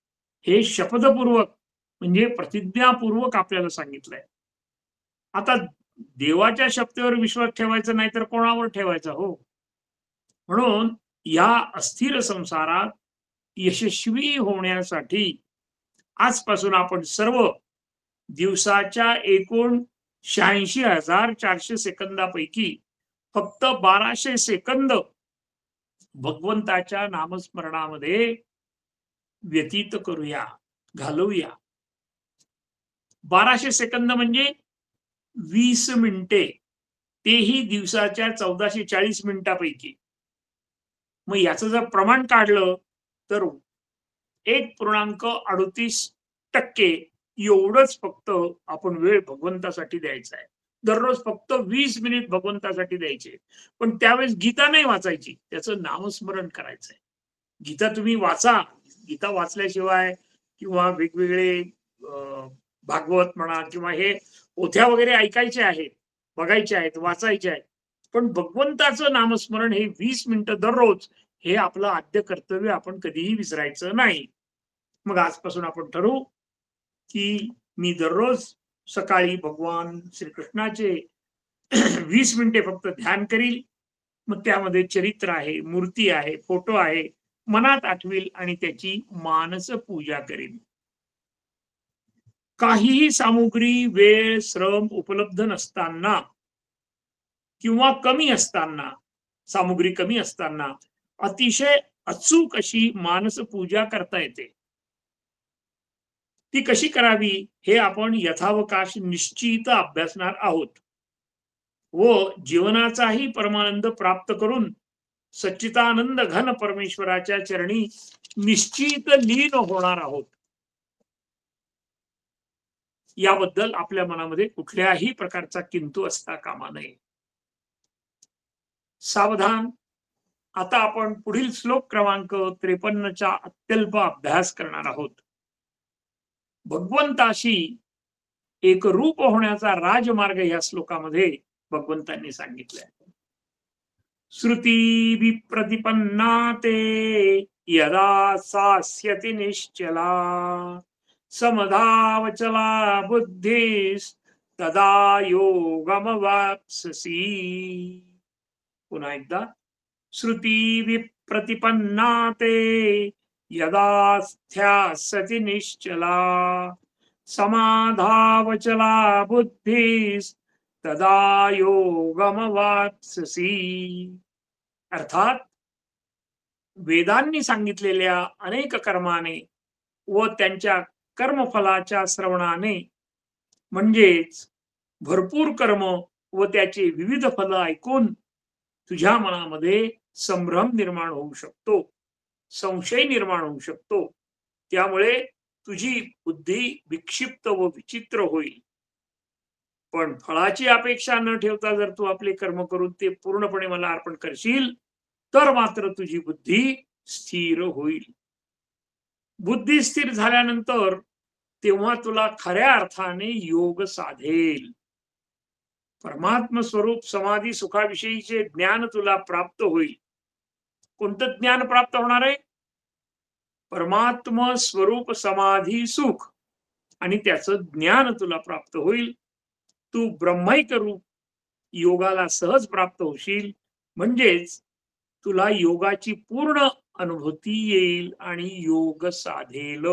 हे शपथपूर्वक म्हणजे प्रतिज्ञापूर्वक आपल्याला सांगितलंय. आता देवाच्या शब्दावर विश्वास ठेवायचा नाही तर कोणावर ठेवायचा हो? म्हणून या अस्थिर संसारात यशस्वी होण्यासाठी आजपासून आपण सर्व दिवसाच्या एकूण 86,400 सेकंदापैकी फक्त 1200 सेकंद भगवंताच्या नामस्मरणामध्ये व्यतीत करूया, घालवूया. 1200 सेकंद म्हणजे 20 मिनिटे, तेही दिवसाच्या 1440 मिनिटापैकी. मग याचं जर प्रमाण काढलं तर 1.38% एवढंच फक्त आपण वेळ भगवंतासाठी द्यायचा आहे. दररोज फक्त 20 मिनिट भगवंतासाठी द्यायचे. पण त्यावेळेस गीता नाही वाचायची, त्याचं नामस्मरण करायचंय. गीता तुम्ही वाचा. गीता वाचल्याशिवाय किंवा वेगवेगळे भागवत म्हणा किंवा हे पोथ्या वगैरे ऐकायचे आहेत, बघायचे आहेत, वाचायचे आहेत. पण भगवंताचं नामस्मरण हे 20 मिनिटं दररोज, हे आपलं आद्य कर्तव्य आपण कधीही विसरायचं नाही. मग आजपासून आपण ठरवू की मी दररोज सकाळी भगवान श्रीकृष्णाचे 20 मिनिटे फक्त ध्यान करील. मग त्यामध्ये चरित्र आहे, मूर्ती आहे, फोटो आहे, मनात आठवील आणि त्याची मानस पूजा करील. काहीही सामुग्री, वेळ, श्रम उपलब्ध नसताना किंवा कमी असताना, सामुग्री कमी असताना अतिशय अचूक अशी मानस पूजा करता येते. ती कशी करावी हे आपण यथावकाश निश्चित अभ्यासणार आहोत व जीवनाचाही परमानंद प्राप्त करून सच्चिदानंद घन परमेश्वराच्या चरणी निश्चित लीन होणार आहोत. याबद्दल आपल्या मनामध्ये कुठल्याही प्रकारचा किंतु असता कामा नये. सावधान. आता आपण पुढील श्लोक क्रमांक 53चा अत्यल्प अभ्यास करणार आहोत. भगवंताशी एक रूप होण्याचा राजमार्ग या श्लोकामध्ये भगवंतांनी सांगितलंय. श्रुती विप्रतिपन्ना ते यदा सास्यति निश्चला समधावचला बुद्धिस तदा योगमवाप्स्यसि. पुन्हा एकदा. श्रुती विप्रतिपन्ना ते यदा ध्यास्यति निश्चला समाधावचला बुद्धिस तदा योगमवाप्स्यसि. अर्थात वेदांनी सांगितलेल्या अनेक कर्माने व त्यांच्या कर्मफलाच्या श्रवणाने, म्हणजेच भरपूर कर्म व त्याचे विविध फल ऐकून तुझ्या मनामध्ये संभ्रम निर्माण होऊ शकतो, संशय निर्माण होऊ शकतो. त्यामुळे तुझी बुद्धी विक्षिप्त व विचित्र होईल. पण फळाची अपेक्षा न ठेवता जर तू आपले कर्म करून ते पूर्णपणे मला अर्पण करशील तर मात्र तुझी बुद्धी स्थिर होईल. बुद्धी स्थिर झाल्यानंतर तेव्हा तुला खऱ्या अर्थाने योग साधेल. परमात्म स्वरूप समाधी सुखाविषयीचे ज्ञान तुला प्राप्त होईल. कोणतं ज्ञान प्राप्त होणार आहे? परमात्म स्वरूप समाधी सुख, आणि त्याचं ज्ञान तुला प्राप्त होईल. तू ब्रह्मैक रूप योगाला सहज प्राप्त होशील. म्हणजेच तुला योगाची पूर्ण अनुभूती येईल आणि योग साधेल.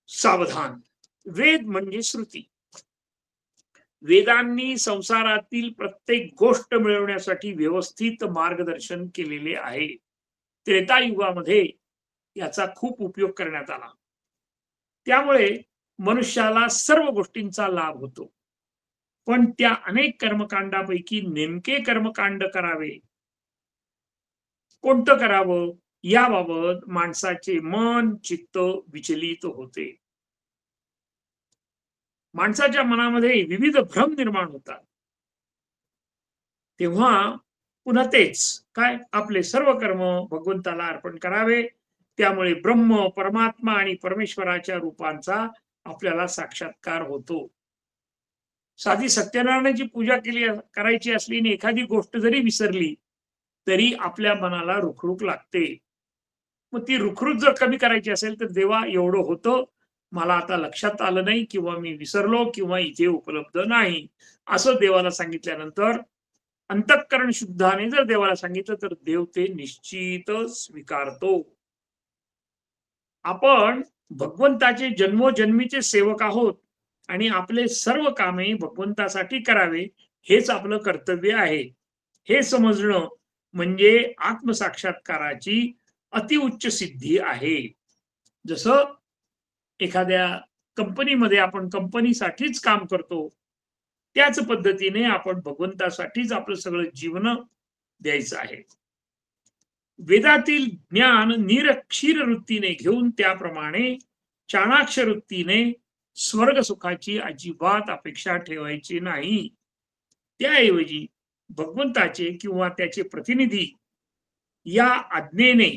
सावधान. वेद म्हणजे श्रुती. वेदांनी संसारातील प्रत्येक गोष्ट मिळवण्यासाठी व्यवस्थित मार्गदर्शन केलेले आहे. त्रेतायुगामध्ये याचा खूप उपयोग करण्यात आला. त्यामुळे मनुष्याला सर्व गोष्टींचा लाभ होतो. पण त्या अनेक कर्मकांडापैकी नेमके कर्मकांड करावे, कोणतं करावं याबाबत माणसाचे मन चित्त विचलित होते. माणसाच्या मनामध्ये विविध भ्रम निर्माण होतात. तेव्हा पुन्हा तेच काय, आपले सर्व कर्म भगवंताला अर्पण करावे. त्यामुळे ब्रह्म, परमात्मा आणि परमेश्वराच्या रूपांचा आपल्याला साक्षात्कार होतो. साधी सत्यनारायणाची पूजा करायची असली आणि एखादी गोष्ट जरी विसरली तरी आपल्या मनाला रुखरुख लागते. मग ती रुखरुख जर कमी करायची असेल तर देवा एवढं होतं, मला आता लक्षात आलं नाही किंवा मी विसरलो किंवा इथे उपलब्ध नाही, असं देवाला सांगितल्यानंतर अंतःकरण शुद्धाने जर देवाला सांगितलं तर देव ते निश्चित स्वीकारतो. आपण भगवंताचे जन्मोजन्मीचे सेवक आहोत आणि आपले सर्व कामे भगवंतासाठी करावे हेच आपलं कर्तव्य आहे. हे समजणं म्हणजे आत्मसाक्षात्काराची अतिउच्च सिद्धी आहे. जसं एखाद्या कंपनीमध्ये आपण कंपनीसाठीच काम करतो, त्याच पद्धतीने आपण भगवंतासाठीच आपलं सगळं जीवन द्यायचं आहे. वेदातील ज्ञान निरक्षीर वृत्तीने घेऊन त्याप्रमाणे चाणाक्ष वृत्तीने स्वर्ग सुखाची अजिबात अपेक्षा ठेवायची नाही. त्याऐवजी भगवंताचे किंवा त्याचे प्रतिनिधी या आज्ञेने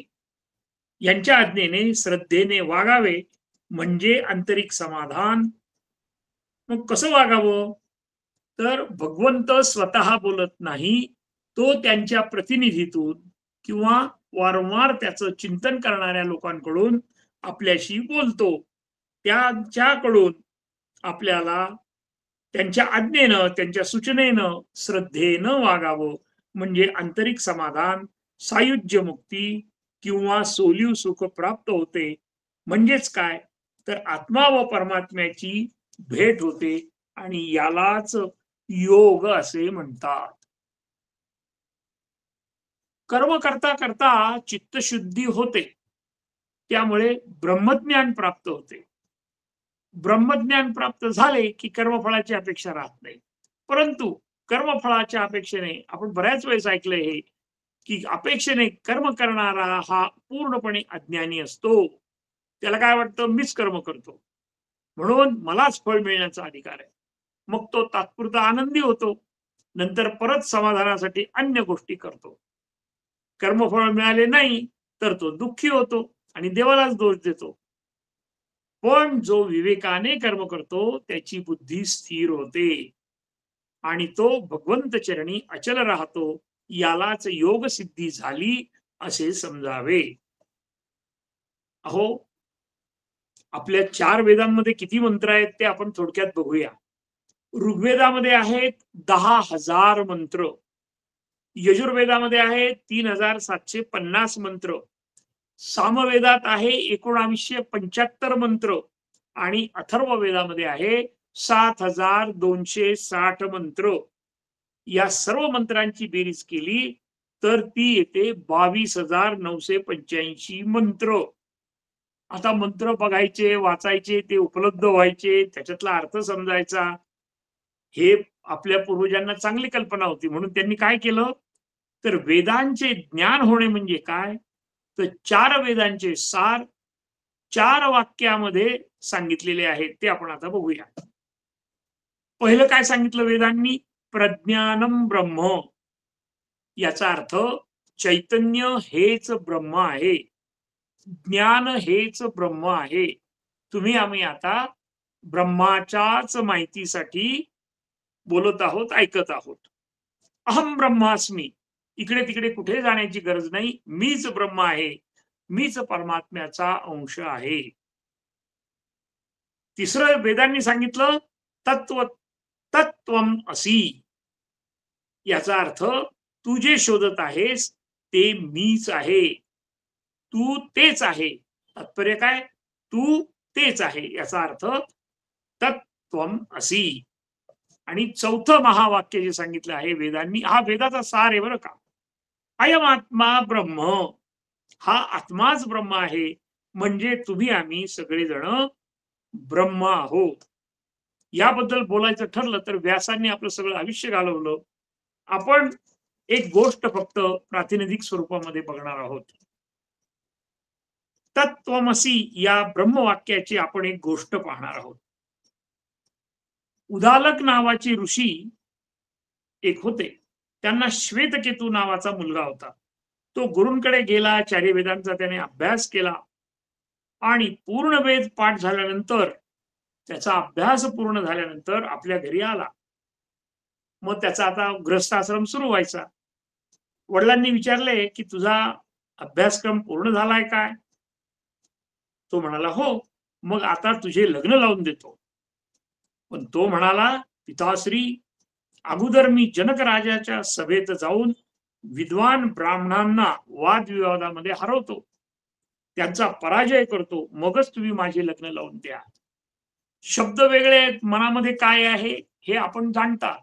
यांच्या आज्ञेने श्रद्धेने वागावे म्हणजे आंतरिक समाधान. मग कसं वागावं? तर भगवंत स्वतः बोलत नाही, तो त्यांच्या प्रतिनिधीतून किंवा वारंवार त्याचं चिंतन करणाऱ्या लोकांकडून आपल्याशी बोलतो. त्यांच्याकडून आपल्याला त्यांच्या आज्ञेनं त्यांच्या सूचनेनं श्रद्धेनं वागावं म्हणजे आंतरिक समाधान, सायुज्य मुक्ती किंवा सोलीव सुख प्राप्त होते. म्हणजेच काय? तर आत्मा व परमात्म्याची भेट होते आणि यालाच योग असे म्हणतात. कर्म करता करता चित्तशुद्धी होते, त्यामुळे ब्रह्मज्ञान प्राप्त होते. ब्रह्मज्ञान प्राप्त झाले की कर्मफळाची अपेक्षा राहत नाही. परंतु कर्मफळाच्या अपेक्षेने आपण बऱ्याच वेळेस ऐकलंय हे, की अपेक्षेने कर्म करणारा हा पूर्णपणे अज्ञानी असतो. त्याला काय वाटतं, मीच कर्म करतो म्हणून मलाच फळ मिळण्याचा अधिकार आहे. मग तो तात्पुरता आनंदी होतो, नंतर परत समाधानासाठी अन्य गोष्टी करतो. कर्मफळ मिळाले नाही तर तो दुःखी होतो आणि देवालाच दोष देतो. पण जो विवेकाने कर्म करतो त्याची बुद्धी स्थिर होते आणि तो भगवंत चरणी अचल राहतो. यालाच योग सिद्धी झाली असे समजावे. अहो, आपल्या 4 वेदांमध्ये किती मंत्र आहेत ते आपण थोडक्यात बघूया. ऋग्वेदामध्ये आहेत 10,000 मंत्र, यजुर्वेदामध्ये आहेत 3,750 मंत्र, सामवेदात आहे 1975 मंत्र आणि अथर्व वेदामध्ये आहे 7,260 मंत्र. या सर्व मंत्रांची बेरीज केली तर ती येते 22,985 मंत्र. आता मंत्र बघायचे, वाचायचे, ते उपलब्ध व्हायचे, त्याच्यातला अर्थ समजायचा, हे आपल्या पूर्वजांना चांगली कल्पना होती. म्हणून त्यांनी काय केलं, तर वेदांचे ज्ञान होणे म्हणजे काय, तर 4 वेदांचे सार 4 वाक्यामध्ये सांगितलेले आहेत. ते आपण आता बघूया. पहिलं काय सांगितलं वेदांनी, प्रज्ञानम ब्रह्म. याचा अर्थ चैतन्य हेच ब्रह्म आहे, ज्ञान हेच ब्रह्म आहे. तुम्ही आम्ही आता ब्रह्माच्याच माहितीसाठी बोलत आहोत, ऐकत आहोत. अहम ब्रह्मास्मी, इकडे तिकडे कुठे जाण्याची गरज नाही, मीच ब्रह्म आहे, मीच परमात्म्याचा अंश आहे. तिसरं वेदांनी सांगितलं तत्व तत्वम असी. याचा अर्थ तू जे शोधत आहेस ते मीच आहे, तू तेच आहे. तात्पर्य काय, तू तेच आहे याचा अर्थ तत्वम असी. आणि चौथं महावाक्य जे सांगितलं आहे वेदांनी, हा वेदाचा सार आहे बरं का. अयम आत्मा ब्रह्म, हा आत्माच ब्रह्म आहे, म्हणजे तुम्ही आम्ही सगळेजण ब्रह्म आहोत. याबद्दल बोलायचं ठरलं तर व्यासांनी आपलं सगळं आयुष्य घालवलं. आपण एक गोष्ट फक्त प्रातिनिधिक स्वरूपामध्ये बघणार आहोत. तत्वमसी या ब्रह्मवाक्याची आपण एक गोष्ट पाहणार आहोत. उदालक नावाची ऋषी एक होते, त्यांना श्वेतकेतू नावाचा मुलगा होता. तो गुरूंकडे गेला, 4 वेदांचा त्याने अभ्यास केला आणि पूर्ण वेद पाठ झाल्यानंतर, त्याचा अभ्यास पूर्ण झाल्यानंतर आपल्या घरी आला. मग त्याचा आता गृहस्थाश्रम सुरू व्हायचा. वडिलांनी विचारले की तुझा अभ्यासक्रम पूर्ण झालाय काय? तो म्हणाला हो. मग आता तुझे लग्न लावून देतो. पण तो म्हणाला, पिताश्री, अगोदर मी जनक राजाच्या सभेत जाऊन विद्वान ब्राह्मणांना वादविवादामध्ये हरवतो, त्यांचा पराजय करतो, मगच तुम्ही माझे लग्न लावून द्या. शब्द वेगळे आहेत, मनामध्ये काय आहे हे आपण जाणता.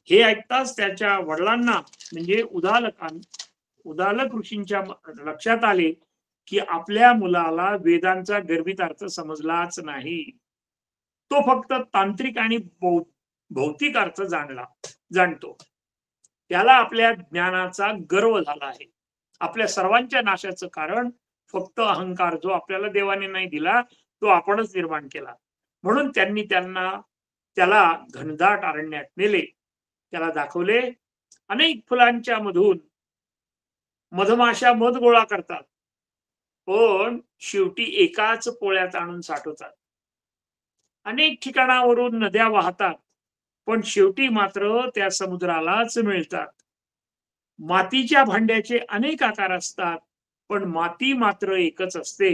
हे ऐकताच त्याच्या वडिलांना म्हणजे उदालक ऋषींच्या लक्षात आले की आपल्या मुलाला वेदांचा गर्भित अर्थ समजलाच नाही, तो फक्त तांत्रिक आणि भौतिक अर्थ जाणतो. त्याला आपल्या ज्ञानाचा गर्व झाला आहे. आपल्या सर्वांच्या नाशाचं कारण फक्त अहंकार, जो आपल्याला देवाने नाही दिला, तो आपणच निर्माण केला. म्हणून त्यांनी त्याला घनदाट अरण्यात नेले. त्याला दाखवले अनेक फुलांच्या मधून मधमाशा मध गोळा करतात, पण शेवटी एकाच पोळ्यात आणून साठवतात. अनेक ठिकाणावरून नद्या वाहतात, पण शेवटी मात्र त्या समुद्रालाच मिळतात. मातीच्या भांड्याचे अनेक आकार असतात, पण माती मात्र एकच असते.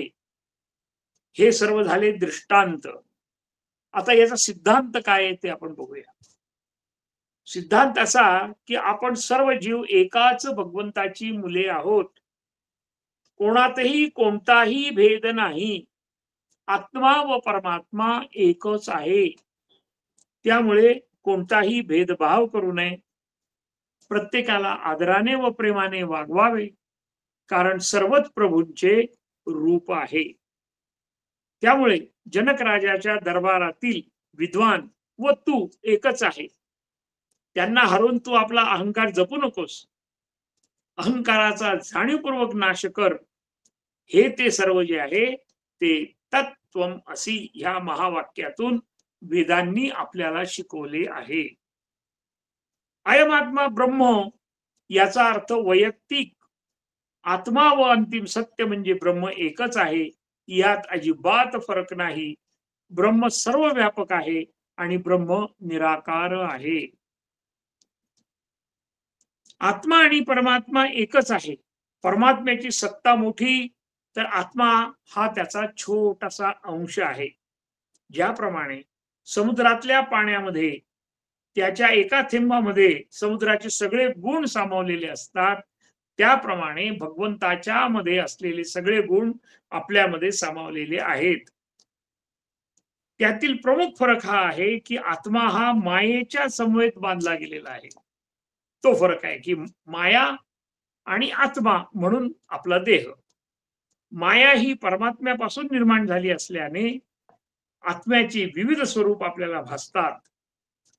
हे सर्व झाले दृष्टांत. आता याचा सिद्धांत काय आहे ते आपण बघूया. सिद्धांत असा की आपण सर्व जीव एकाच भगवंताची मुले आहोत. कोणातही कोणताही भेद नाही. आत्मा व परमात्मा एकच आहे. त्यामुळे कोणताही भेदभाव करू नये. प्रत्येकाला आदराने व प्रेमाने वागवावे, कारण सर्वच प्रभूंचे रूप आहे. त्यामुळे जनक राजाच्या दरबारातील विद्वान व तू एकच आहे. त्यांना हरवून तू आपला अहंकार जपू नकोस. अहंकाराचा जाणीवपूर्वक नाश कर. हे ते सर्व जे आहे ते तत्त्वम असी ह्या महावाक्यातून वेदांनी आपल्याला शिकवले आहे. अयमात्मा ब्रह्म याचा अर्थ वैयक्तिक आत्मा व अंतिम सत्य म्हणजे ब्रह्म एकच आहे. यात अजिबात फरक नाही. ब्रह्म सर्व व्यापक आहे आणि ब्रह्म निराकार आहे. आत्मा आणि परमात्मा एकच आहे. परमात्म्याची सत्ता मोठी, तर आत्मा हा त्याचा छोटासा अंश आहे. ज्याप्रमाणे समुद्रातल्या पाण्यामध्ये त्याच्या एका थेंबामध्ये समुद्राचे सगळे गुण सामावलेले असतात, त्याप्रमाणे भगवंताच्या मध्ये असलेले सगळे गुण आपल्यामध्ये सामावलेले आहेत. त्यातील प्रमुख फरक हा आहे की आत्मा हा मायेच्या समवेत बांधला गेलेला आहे. तो फरक आहे की माया आणि आत्मा म्हणून आपला देह. माया ही परमात्म्यापासून निर्माण झाली असल्याने आत्म्याची विविध स्वरूप आपल्याला भासतात.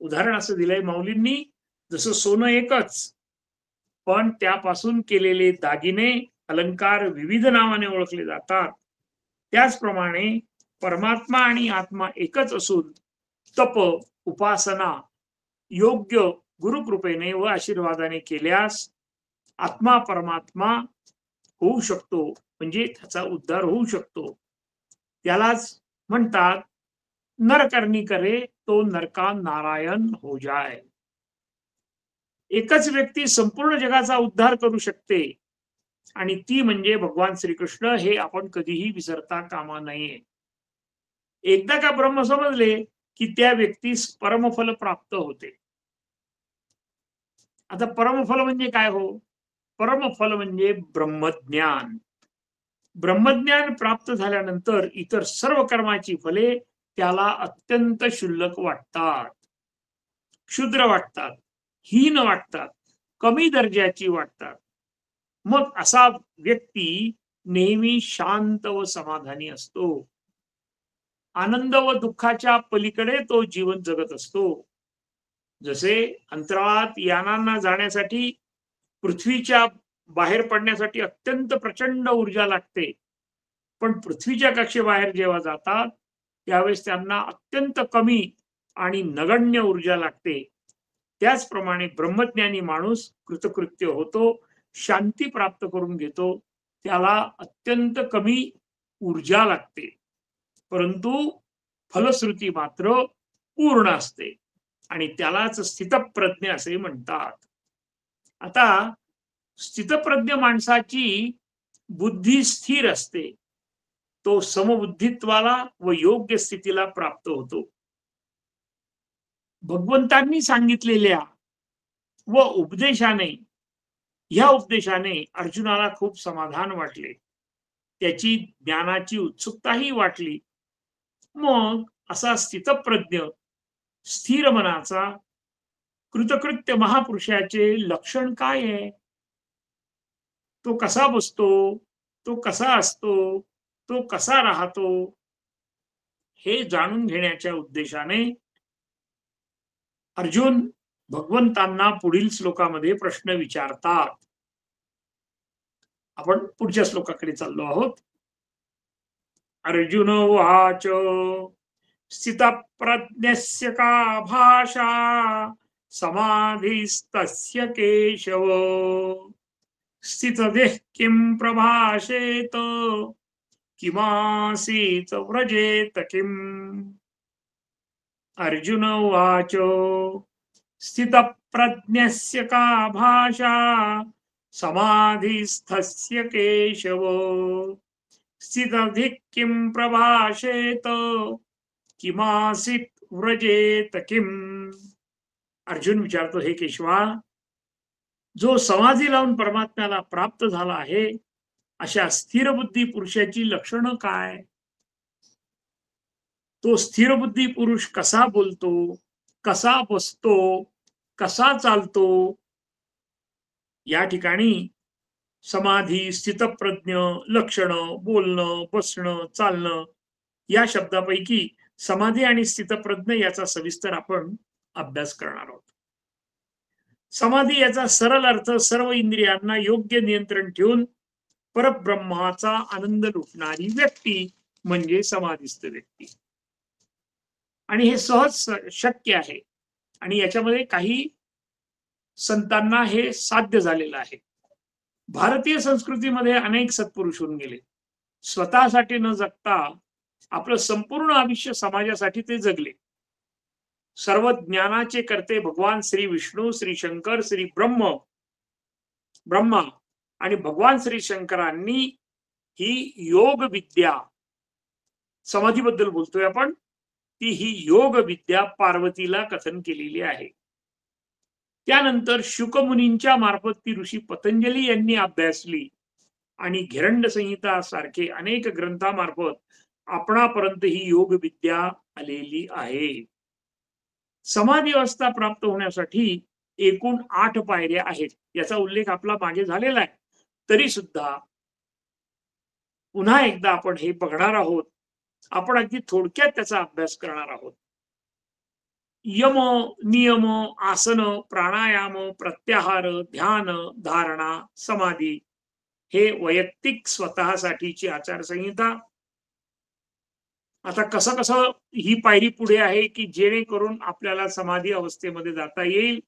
उदाहरण असं दिलंय माऊलींनी, जसं सोनं एकच, पण त्यापासून केलेले दागिने अलंकार विविध नावाने ओळखले जातात. त्याचप्रमाणे परमात्मा आणि आत्मा एकच असून तप, उपासना योग्य गुरुकृपेने व आशीर्वादाने केल्यास आत्मा परमात्मा होऊ शकतो, म्हणजे त्याचा उद्धार होऊ शकतो. त्यालाच म्हणतात नर करनी करे तो नरका नारायण हो जाय. एकच व्यक्ती संपूर्ण जगाचा उद्धार करू शकते आणि ती म्हणजे भगवान श्रीकृष्ण. हे आपण कधीही विसरता कामा नये. एकदा का ब्रह्म समजले की त्या व्यक्तीस परमफल प्राप्त होते. आता परमफल म्हणजे काय हो? परमफल म्हणजे ब्रह्मज्ञान. ब्रह्मज्ञान प्राप्त झाल्यानंतर इतर सर्व कर्माची फले त्याला अत्यंत क्षुल्लक वाटतात, क्षुद्र वाटतात, हीन वाटतात, कमी दर्जाची वाटतात. मग असा व्यक्ती नेहमी शांत व समाधानी असतो. आनंद व दुःखाच्या पलीकडे तो जीवन जगत असतो. जसे अंतराळात यानांना जाण्यासाठी पृथ्वीच्या बाहेर पडण्यासाठी अत्यंत प्रचंड ऊर्जा लागते, पण पृथ्वीच्या कक्षेबाहेर जेव्हा जातात त्यावेळेस त्यांना अत्यंत कमी आणि नगण्य ऊर्जा लागते. त्याचप्रमाणे ब्रह्मज्ञानी माणूस कृतकृत्य होतो, शांती प्राप्त करून घेतो. त्याला अत्यंत कमी ऊर्जा लागते, परंतु फलश्रुती मात्र पूर्ण असते आणि त्यालाच स्थितप्रज्ञ असे म्हणतात. आता स्थितप्रज्ञ माणसाची बुद्धी स्थिर असते. तो समबुद्धित्वाला व योग्य स्थितीला प्राप्त होतो. भगवंतांनी सांगितलेल्या व ह्या उपदेशाने अर्जुनाला खूप समाधान वाटले. त्याची ज्ञानाची उत्सुकताही वाटली. मग असा स्थितप्रज्ञ स्थिर मनाचा कृतकृत्य महापुरुषाचे लक्षण काय आहे? तो कसा बसतो, तो कसा असतो, तो कसा राहतो, हे जाणून घेण्याच्या उद्देशाने अर्जुन भगवंतांना पुढील श्लोकामध्ये प्रश्न विचारतात. आपण पुढच्या श्लोकाकडे चाललो आहोत. अर्जुन उवाच स्थितप्रज्ञस्य का भाषा समाधिस्तस्य केशव स्थितदेह किं प्रभाषेत किमासीत व्रजेत किम. अर्जुन उवाच स्थितप्रज्ञस्य का भाषा समाधिस्थस्य केशव स्थितधिक किं प्रभाषेत किमासीत व्रजेत किम. अर्जुन विचारतो, हे केशवा, जो समाधी लावून परमात्म्याला प्राप्त झाला आहे अशा स्थिर बुद्धी पुरुषाची लक्षणं काय? तो स्थिर बुद्धी पुरुष कसा बोलतो, कसा बसतो, कसा चालतो? या ठिकाणी समाधी, स्थितप्रज्ञ, लक्षणं, बोलणं, बसणं, चालणं या शब्दापैकी समाधी आणि स्थितप्रज्ञ याचा सविस्तर आपण अभ्यास करणार आहोत. समाधी याचा सरळ अर्थ सर्व इंद्रियांना योग्य नियंत्रण ठेवून परब्रह्माचा आनंद लुटणारी व्यक्ती म्हणजे समाधीस्थ व्यक्ती. आणि हे सहज शक्य आहे आणि याच्यामध्ये काही संतांना हे साध्य झालेलं आहे. भारतीय संस्कृतीमध्ये अनेक सत्पुरुष होऊन गेले. स्वतःसाठी न जगता आपलं संपूर्ण आयुष्य समाजासाठी ते जगले. सर्व ज्ञानाचे करते भगवान श्री विष्णू, श्री शंकर, श्री ब्रह्मा आणि भगवान श्री शंकरांनी ही योग विद्या, समाधीबद्दल बोलतोय आपण, ती ही योग विद्या पार्वतीला कथन केलेली आहे. त्यानंतर शुकमुनींच्या मार्फत ती ऋषी पतंजली यांनी अभ्यासली आणि घिरंड संहिता सारखे अनेक ग्रंथामार्फत आपणापर्यंत ही योग विद्या आलेली आहे. समाधी अवस्था प्राप्त होण्यासाठी एकूण 8 पायऱ्या आहेत. याचा उल्लेख आपला मागे झालेला आहे. तरी सुद्धा पुन्हा एकदा आपण हे बघणार आहोत. आपण अगदी थोडक्यात त्याचा अभ्यास करणार आहोत. यम, नियम, आसन, प्राणायाम, प्रत्याहार, ध्यान, धारणा, समाधी हे वैयक्तिक स्वतःसाठीची आचारसंहिता. आता कसं कसं ही पायरी पुढे आहे की जेणेकरून आपल्याला समाधी अवस्थेमध्ये जाता येईल,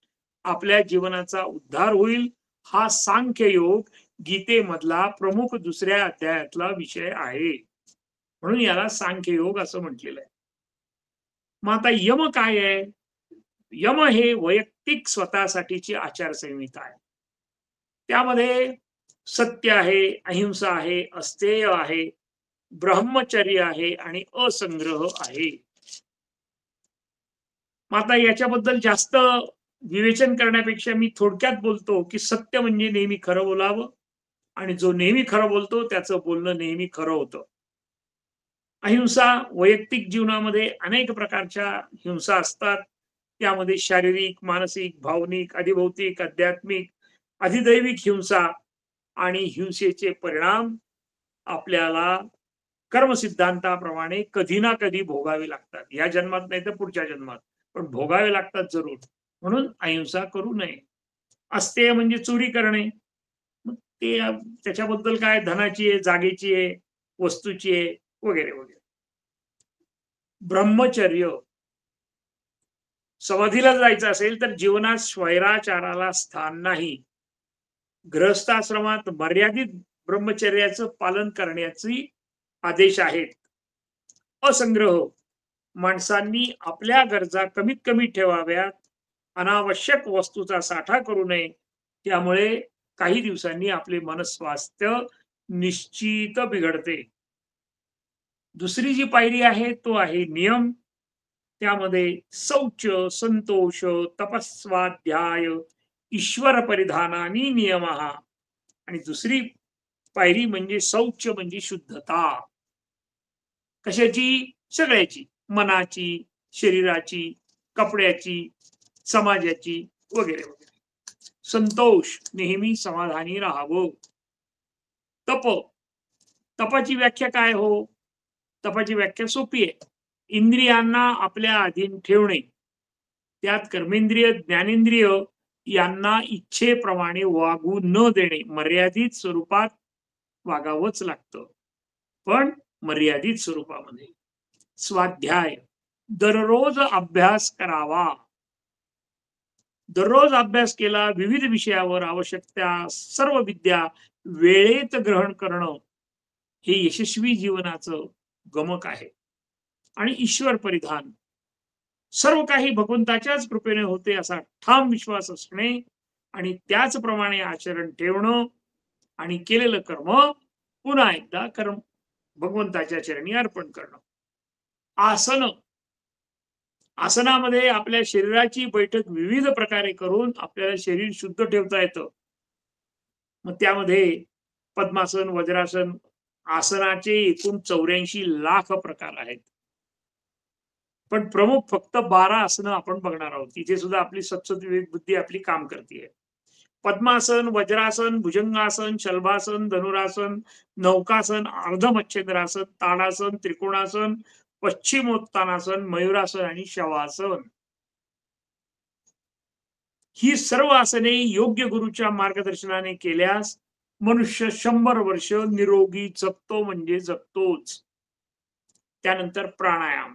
आपल्या जीवनाचा उद्धार होईल. हा सांख्य योग गीतेमधला प्रमुख 2ऱ्या अध्यायातला विषय आहे, म्हणून याला सांख्य योग असं म्हटलेलं आहे. मग आता यम काय आहे? यम हे वैयक्तिक स्वतःसाठीची आचारसंहिता आहे. त्यामध्ये सत्य आहे, अहिंसा आहे, अस्तेय आहे, ब्रह्मचर्य आहे आणि असंग्रह आहे. मग आता याच्याबद्दल जास्त विवेचन करण्यापेक्षा मी थोडक्यात बोलतो की सत्य म्हणजे नेहमी खरं बोलावं आणि जो नेहमी खरं बोलतो त्याचं बोलणं नेहमी खरं होतं. अहिंसा, वैयक्तिक जीवनामध्ये अनेक प्रकारच्या हिंसा असतात. त्यामध्ये शारीरिक, मानसिक, भावनिक, अधिभौतिक, आध्यात्मिक, अधिदैविक हिंसा आणि हिंसेचे परिणाम आपल्याला कर्मसिद्धांताप्रमाणे कधी ना कधी भोगावे लागतात. या जन्मात नाही तर पुढच्या जन्मात, पण भोगावे लागतात जरूर. म्हणून अहिंसा करू नये. अस्तेय म्हणजे चोरी करणे. मग ते त्याच्याबद्दल काय, धनाची आहे, जागेची आहे, वस्तूची आहे, वगैरे वगैरे. ब्रह्मचर्य, समाधीला जायचं असेल तर जीवनात स्वैराचाराला स्थान नाही. गृहस्थाश्रमात मर्यादित ब्रह्मचर्याचं पालन करण्याचे आदेश आहेत. असंग्रह, माणसांनी आपल्या गरजा कमीत कमी ठेवाव्यात, अनावश्यक वस्तूचा साठा करू नये. त्यामुळे काही दिवसांनी आपले मनस्वास्थ्य निश्चित बिघडते. दुसरी जी पायरी आहे तो आहे नियम. त्यामध्ये शौच, संतोष, तपस्वाध्याय, ईश्वर परिधानानी नियम. आणि दुसरी पायरी म्हणजे शौच म्हणजे शुद्धता. कशाची? सगळ्याची, मनाची, शरीराची, कपड्याची, समाजाची, वगैरे वगैरे. संतोष, नेहमी समाधानी राहावं. तप, तपाची व्याख्या काय हो? तपाची व्याख्या सोपी आहे. इंद्रियांना आपल्या अधीन ठेवणे, त्यात कर्मेंद्रिय, ज्ञानेंद्रिय यांना इच्छेप्रमाणे वागू न देणे, मर्यादित स्वरूपात वागावंच लागतं, पण मर्यादित स्वरूपामध्ये. स्वाध्याय, दररोज अभ्यास करावा. दररोज अभ्यास केला, विविध विषयावर आवश्यक त्या सर्व विद्या वेळेत ग्रहण करणं हे यशस्वी जीवनाचं गमक आहे. आणि ईश्वर परिधान, सर्व काही भगवंताच्याच कृपेने होते असा ठाम विश्वास असणे आणि त्याचप्रमाणे आचरण ठेवणं आणि केलेलं कर्म पुन्हा एकदा कर्म भगवंताच्या चरणी अर्पण करणं. आसन, आसनामध्ये आपल्या शरीराची बैठक विविध प्रकारे करून आपल्याला शरीर शुद्ध ठेवता येतं. मग त्यामध्ये पद्मासन, वज्रासन, आसनाचे एकूण 84 लाख प्रकार आहेत. पण प्रमुख फक्त 12 आसनं आपण बघणार आहोत. तिथे सुद्धा आपली सत्सद विवेक बुद्धी आपली काम करते. पद्मासन, वज्रासन, भुजंगासन, शल्भासन, धनुरासन, नौकासन, अर्धमच्छेद्रासन, ताडासन, त्रिकोणासन, पश्चिमोत्तानासन, मयुरासन आणि शवासन. ही सर्व आसने योग्य गुरुच्या मार्गदर्शनाने केल्यास मनुष्य 100 वर्ष निरोगी जगतो म्हणजे जगतोच. त्यानंतर प्राणायाम.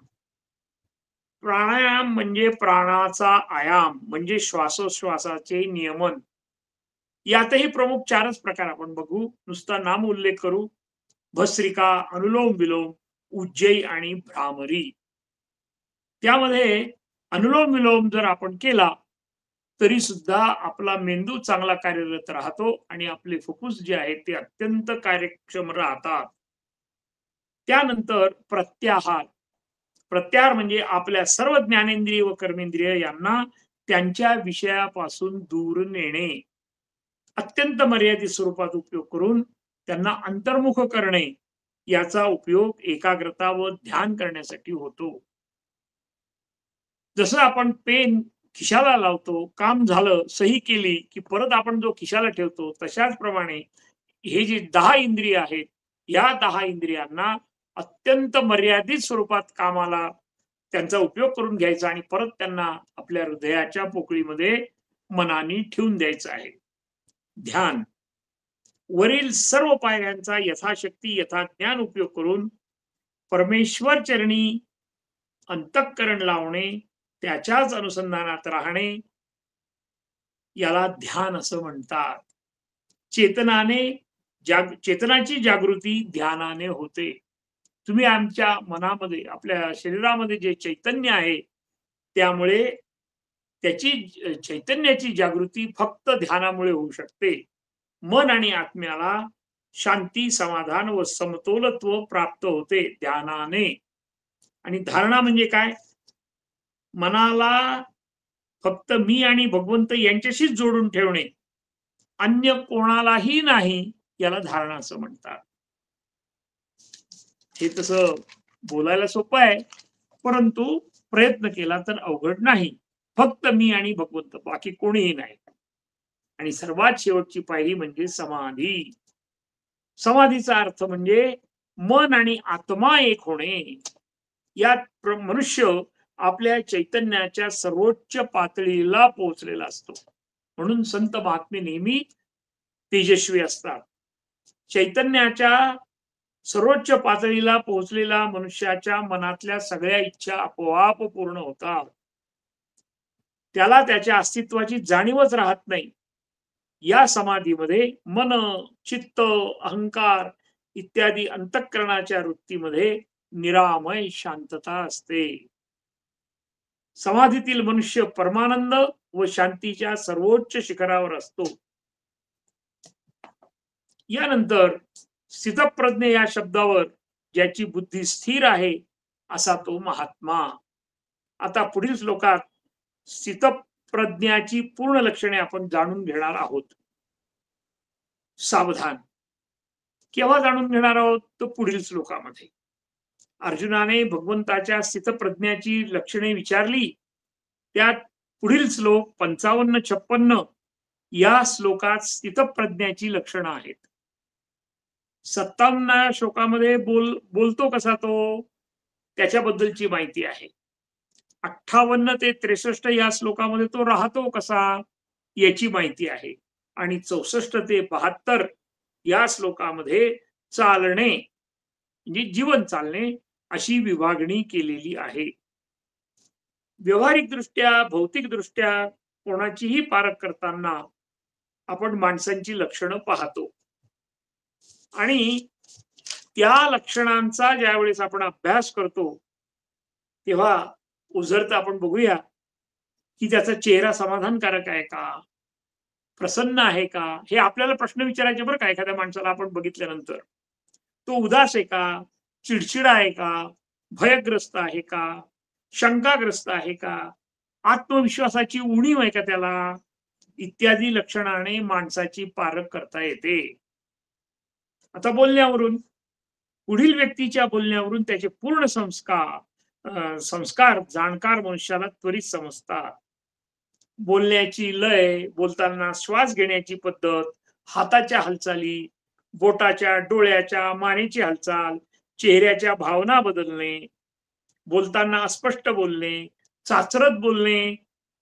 प्राणायाम म्हणजे प्राणाचा आयाम म्हणजे श्वासोश्वासाचे नियमन. यातही प्रमुख 4च प्रकार आपण बघू. नुसता नाम उल्लेख करू. भस्त्रिका, अनुलोम विलोम, उज्जयी आणि भ्रामरी. त्यामध्ये अनुलोम विलोम जर आपण केला तरी सुद्धा आपला मेंदू चांगला कार्यरत राहतो आणि आपले फुफ्फुस जे आहेत ते अत्यंत कार्यक्षम राहतात. त्यानंतर प्रत्याहार. प्रत्याहार म्हणजे आपल्या सर्व ज्ञानेंद्रिय व कर्मेंद्रिय यांना त्यांच्या विषयापासून दूर नेणे. अत्यंत मर्यादित स्वरूपात उपयोग करून त्यांना अंतर्मुख करणे. याचा उपयोग एकाग्रता व ध्यान करण्यासाठी होतो. जसं आपण पेन खिशाला लावतो, काम झालं, सही केली की परत आपण जो खिशाला ठेवतो, तशाच प्रमाणे हे जे 10 इंद्रिय आहेत, या 10 इंद्रियांना अत्यंत मर्यादित स्वरूपात कामाला त्यांचा उपयोग करून घ्यायचा आणि परत त्यांना आपल्या हृदयाच्या पोकळीमध्ये मनाने ठेवून द्यायचं आहे. ध्यान, वरील सर्व पायऱ्यांचा यथाशक्ती यथाज्ञान उपयोग करून परमेश्वर चरणी अंतःकरण लावणे, त्याच्याच अनुसंधानात राहणे, याला ध्यान असं म्हणतात. चेतनाची जागृती ध्यानाने होते. तुम्ही आमच्या मनामध्ये, आपल्या शरीरामध्ये जे चैतन्य आहे, त्यामुळे त्याची चैतन्याची जागृती फक्त ध्यानामुळे होऊ शकते. मन आणि आत्म्याला शांती, समाधान व समतोलत्व प्राप्त होते ध्यानाने. आणि धारणा म्हणजे काय? मनाला फक्त मी आणि भगवंत यांच्याशीच जोडून ठेवणे, अन्य कोणालाही नाही, याला धारणा असं म्हणतात. हे तसं बोलायला सोपं आहे, परंतु प्रयत्न केला तर अवघड नाही. फक्त मी आणि भगवंत, बाकी कोणीही नाही. आणि सर्वात शेवटची पायरी म्हणजे समाधी. समाधीचा अर्थ म्हणजे मन आणि आत्मा एक होणे. यात मनुष्य आपल्या चैतन्याच्या सर्वोच्च पातळीला पोहोचलेला असतो. म्हणून संत महात्मे नेहमी तेजस्वी असतात. चैतन्याच्या सर्वोच्च पातळीला पोहोचलेला मनुष्याच्या मनातल्या सगळ्या इच्छा आपोआप पूर्ण होतात. त्याला त्याच्या अस्तित्वाची जाणीवच राहत नाही. या समाधीमध्ये मन, चित्त, अहंकार इत्यादी अंतःकरणाच्या वृत्तीमध्ये निरामय शांतता असते. समाधीतील मनुष्य परमानंद व शांतीच्या सर्वोच्च शिखरावर असतो. यानंतर स्थितप्रज्ञ या शब्दावर ज्याची बुद्धी स्थिर आहे असा तो महात्मा. आता पुढील श्लोकात स्थितप्रज्ञाची पूर्ण लक्षणे आपण जाणून घेणार आहोत. सावधान. केव्हा जाणून घेणार आहोत? तो पुढील श्लोकामध्ये. अर्जुनाने भगवंताच्या स्थितप्रज्ञाची लक्षणे विचारली. त्यात पुढील श्लोक 55-56 या श्लोकात स्थितप्रज्ञाची लक्षणं आहेत. 57 श्लोकामध्ये बोलतो कसा तो, त्याच्याबद्दलची माहिती आहे. 58 ते 63 या श्लोकामध्ये तो राहतो कसा, याची माहिती आहे. आणि 64 ते 72 या श्लोकामध्ये चालणे म्हणजे जीवन चालणे अशी विभागणी केलेली आहे. व्यावहारिक दृष्ट्या, भौतिक दृष्ट्या कोणाचीही पारख करताना आपण माणसांची लक्षणं पाहतो आणि त्या लक्षणांचा ज्यावेळेस आपण अभ्यास करतो तेव्हा उजळतं आपण बघूया की त्याचा चेहरा समाधानकारक आहे का, प्रसन्न आहे का, हे आपल्याला प्रश्न विचारायचे बरं का. एखाद्या माणसाला आपण बघितल्यानंतर तो उदास आहे का, चिडचिडा आहे का, भयग्रस्त आहे का, शंकाग्रस्त आहे का, आत्मविश्वासाची उणीव आहे का त्याला, इत्यादी लक्षणाने माणसाची पारख करता येते. आता बोलण्यावरून, पुढील व्यक्तीच्या बोलण्यावरून त्याचे पूर्ण संस्कार जाणकार मनुष्याला त्वरित समजतात. बोलण्याची लय, बोलताना श्वास घेण्याची पद्धत, हाताच्या हालचाली, बोटाच्या, डोळ्याच्या, मानेची हालचाल, चेहऱ्याच्या भावना बदलणे, बोलताना अस्पष्ट बोलणे, चाचरत बोलणे,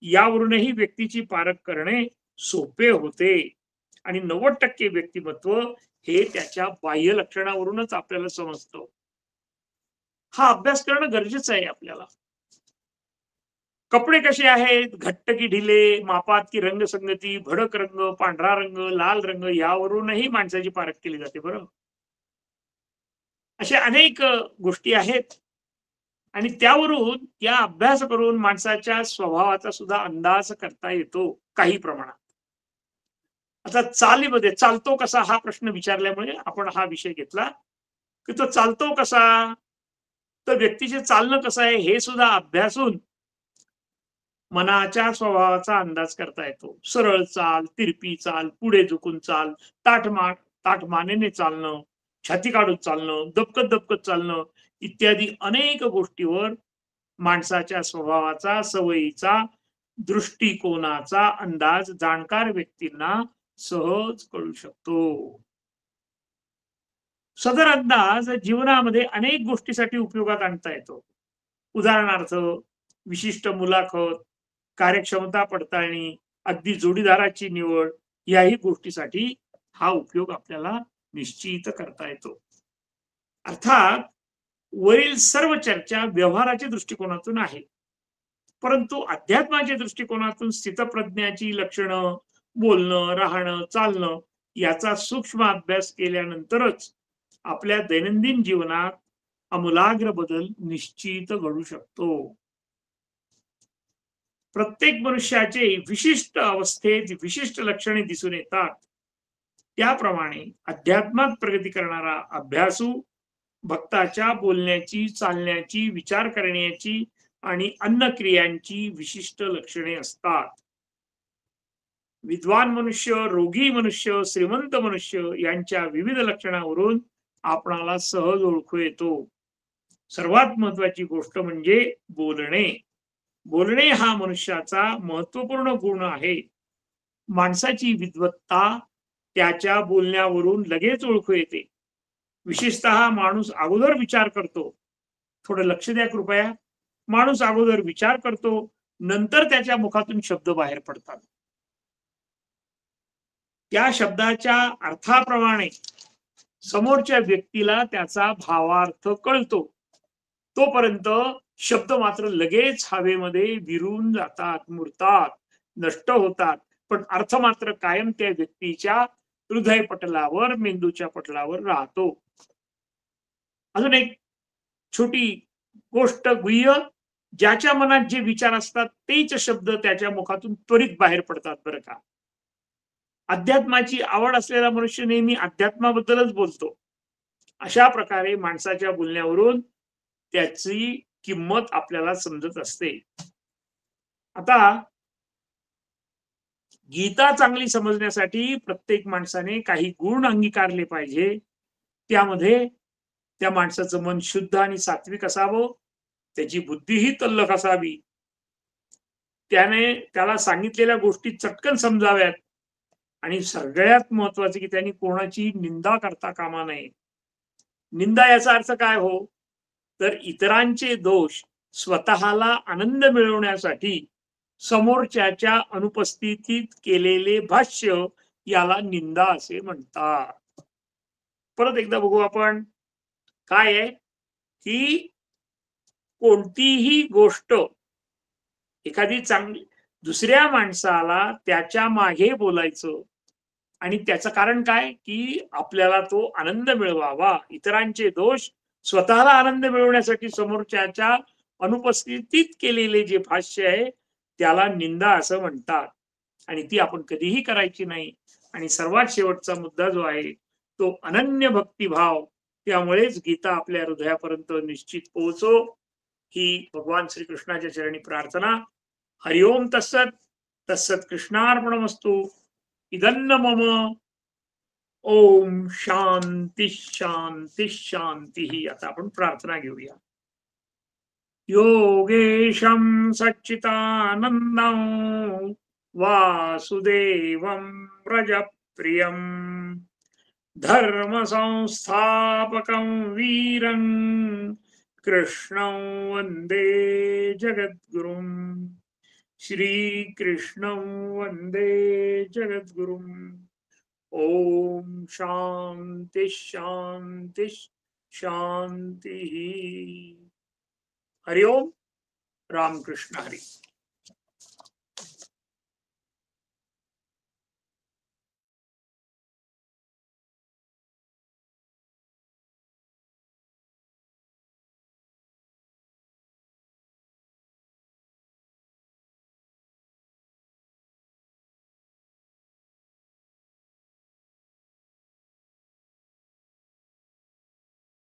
यावरूनही व्यक्तीची पारख करणे सोपे होते. आणि 90% व्यक्तिमत्व हे त्याच्या बाह्य लक्षणावरूनच आपल्याला समजतं. हा अभ्यास करणं गरजेचं आहे आपल्याला. कपडे कसे आहेत, घट्ट की ढिले, मापात की रंगसंगती, भडक रंग, पांढरा रंग, लाल रंग, यावरूनही माणसाची पारख केली जाते बरं. अशा अनेक गोष्टी आहेत आणि त्यावरून या अभ्यास करून माणसाच्या स्वभावाचा सुद्धा अंदाज करता येतो काही प्रमाणात. आता चालीमध्ये चालतो कसा हा प्रश्न विचारल्यामुळे आपण हा विषय घेतला की तो चालतो कसा, तर व्यक्तीचे चालणं कसं आहे हे सुद्धा अभ्यासून मनाच्या स्वभावाचा अंदाज करता येतो. सरळ चाल, तिरपी चाल, पुढे झुकून चाल, ताठ मानेने चालणं, छाती काढून चालणं, दबकत दबकत चालणं, इत्यादी अनेक गोष्टीवर माणसाच्या स्वभावाचा, सवयीचा, दृष्टिकोनाचा अंदाज जाणकार व्यक्तींना सहज कळू शकतो. सदर अंदाज जीवनामध्ये अनेक गोष्टीसाठी उपयोगात आणता येतो. उदाहरणार्थ विशिष्ट मुलाखत, कार्यक्षमता पडताळणी, अगदी जोडीदाराची निवड, याही गोष्टीसाठी हा उपयोग आपल्याला निश्चित करता येतो. अर्थात वरील सर्व चर्चा व्यवहाराच्या दृष्टिकोनातून आहे, परंतु अध्यात्माच्या दृष्टिकोनातून स्थितप्रज्ञाची लक्षणं, बोलणं, राहणं, चालणं याचा सूक्ष्म अभ्यास केल्यानंतरच आपल्या दैनंदिन जीवनात आमूलाग्र बदल निश्चित घडू शकतो. प्रत्येक मनुष्याचे विशिष्ट अवस्थेत विशिष्ट लक्षणे दिसून येतात. त्याप्रमाणे अध्यात्मात प्रगती करणारा अभ्यासू भक्ताच्या बोलण्याची, चालण्याची, विचार करण्याची आणि अन्नक्रियांची विशिष्ट लक्षणे असतात. विद्वान मनुष्य, रोगी मनुष्य, श्रीमंत मनुष्य यांच्या विविध लक्षणावरून आपणाला सहज ओळखू येतो. सर्वात महत्वाची गोष्ट म्हणजे बोलणे. बोलणे हा मनुष्याचा महत्वपूर्ण गुण आहे. माणसाची विद्वत्ता त्याच्या बोलण्यावरून लगेच ओळखू येते. विशेषतः माणूस अगोदर विचार करतो. थोडं लक्ष द्या कृपया. माणूस अगोदर विचार करतो, नंतर त्याच्या मुखातून शब्द बाहेर पडतात. त्या शब्दाच्या अर्थाप्रमाणे समोरच्या व्यक्तीला त्याचा भावार्थ कळतो. तोपर्यंत शब्द मात्र लगेच हवेमध्ये विरून जातात, मुरतात, नष्ट होतात, पण अर्थ मात्र कायम त्या व्यक्तीच्या हृदय पटलावर, मेंदूच्या पटलावर राहतो. अजून एक छोटी गोष्ट गुह्य, ज्याच्या मनात जे विचार असतात तेच शब्द त्याच्या मुखातून त्वरित बाहेर पडतात बरं का. अध्यात्माची आवड असलेला मनुष्य नेहमी अध्यात्माबद्दलच बोलतो. अशा प्रकारे माणसाच्या बोलण्यावरून त्याची किंमत आपल्याला समजत असते. आता गीता चांगली समजण्यासाठी प्रत्येक माणसाने काही गुण अंगीकारले पाहिजे. त्यामध्ये त्या माणसाचं मन शुद्ध आणि सात्विक असावं, त्याची बुद्धीही तल्लख असावी, त्याला सांगितलेल्या गोष्टी चटकन समजाव्यात आणि सगळ्यात महत्वाचं की त्यांनी कोणाची निंदा करता कामा नये. निंदा याचा अर्थ काय हो, तर इतरांचे दोष स्वतःला आनंद मिळवण्यासाठी समोरच्याच्या अनुपस्थितीत केलेले भाष्य याला निंदा असे म्हणतात. परत एकदा बघू आपण काय आहे की कोणतीही गोष्ट एखादी चांगली दुसऱ्या माणसाला त्याच्या मागे बोलायचं आणि त्याचं कारण काय की आपल्याला तो आनंद मिळवावा, इतरांचे दोष स्वतःला आनंद मिळवण्यासाठी समोरच्याच्या अनुपस्थितीत केलेले जे भाष्य आहे त्याला निंदा असं म्हणतात आणि ती आपण कधीही करायची नाही. आणि सर्वात शेवटचा मुद्दा जो आहे तो अनन्य भक्तिभाव, त्यामुळेच गीता आपल्या हृदयापर्यंत निश्चित पोहोचो ही भगवान श्रीकृष्णाच्या चरणी प्रार्थना. हरिओम तत्सत. तत्सत कृष्णार्पणमस्तु. इदन्न मम. ओम शांती शांती शांती. आता आपण प्रार्थना घेऊया. योगेशं सच्चिदानन्दं वासुदेवं व्रजप्रियं धर्मसंस्थापकं वीरं कृष्णं वन्दे जगद्गुरुं. श्रीकृष्णं वन्दे जगद्गुरुम्. ओम शांति शांति शांति. हरिओम. रामकृष्ण हरी.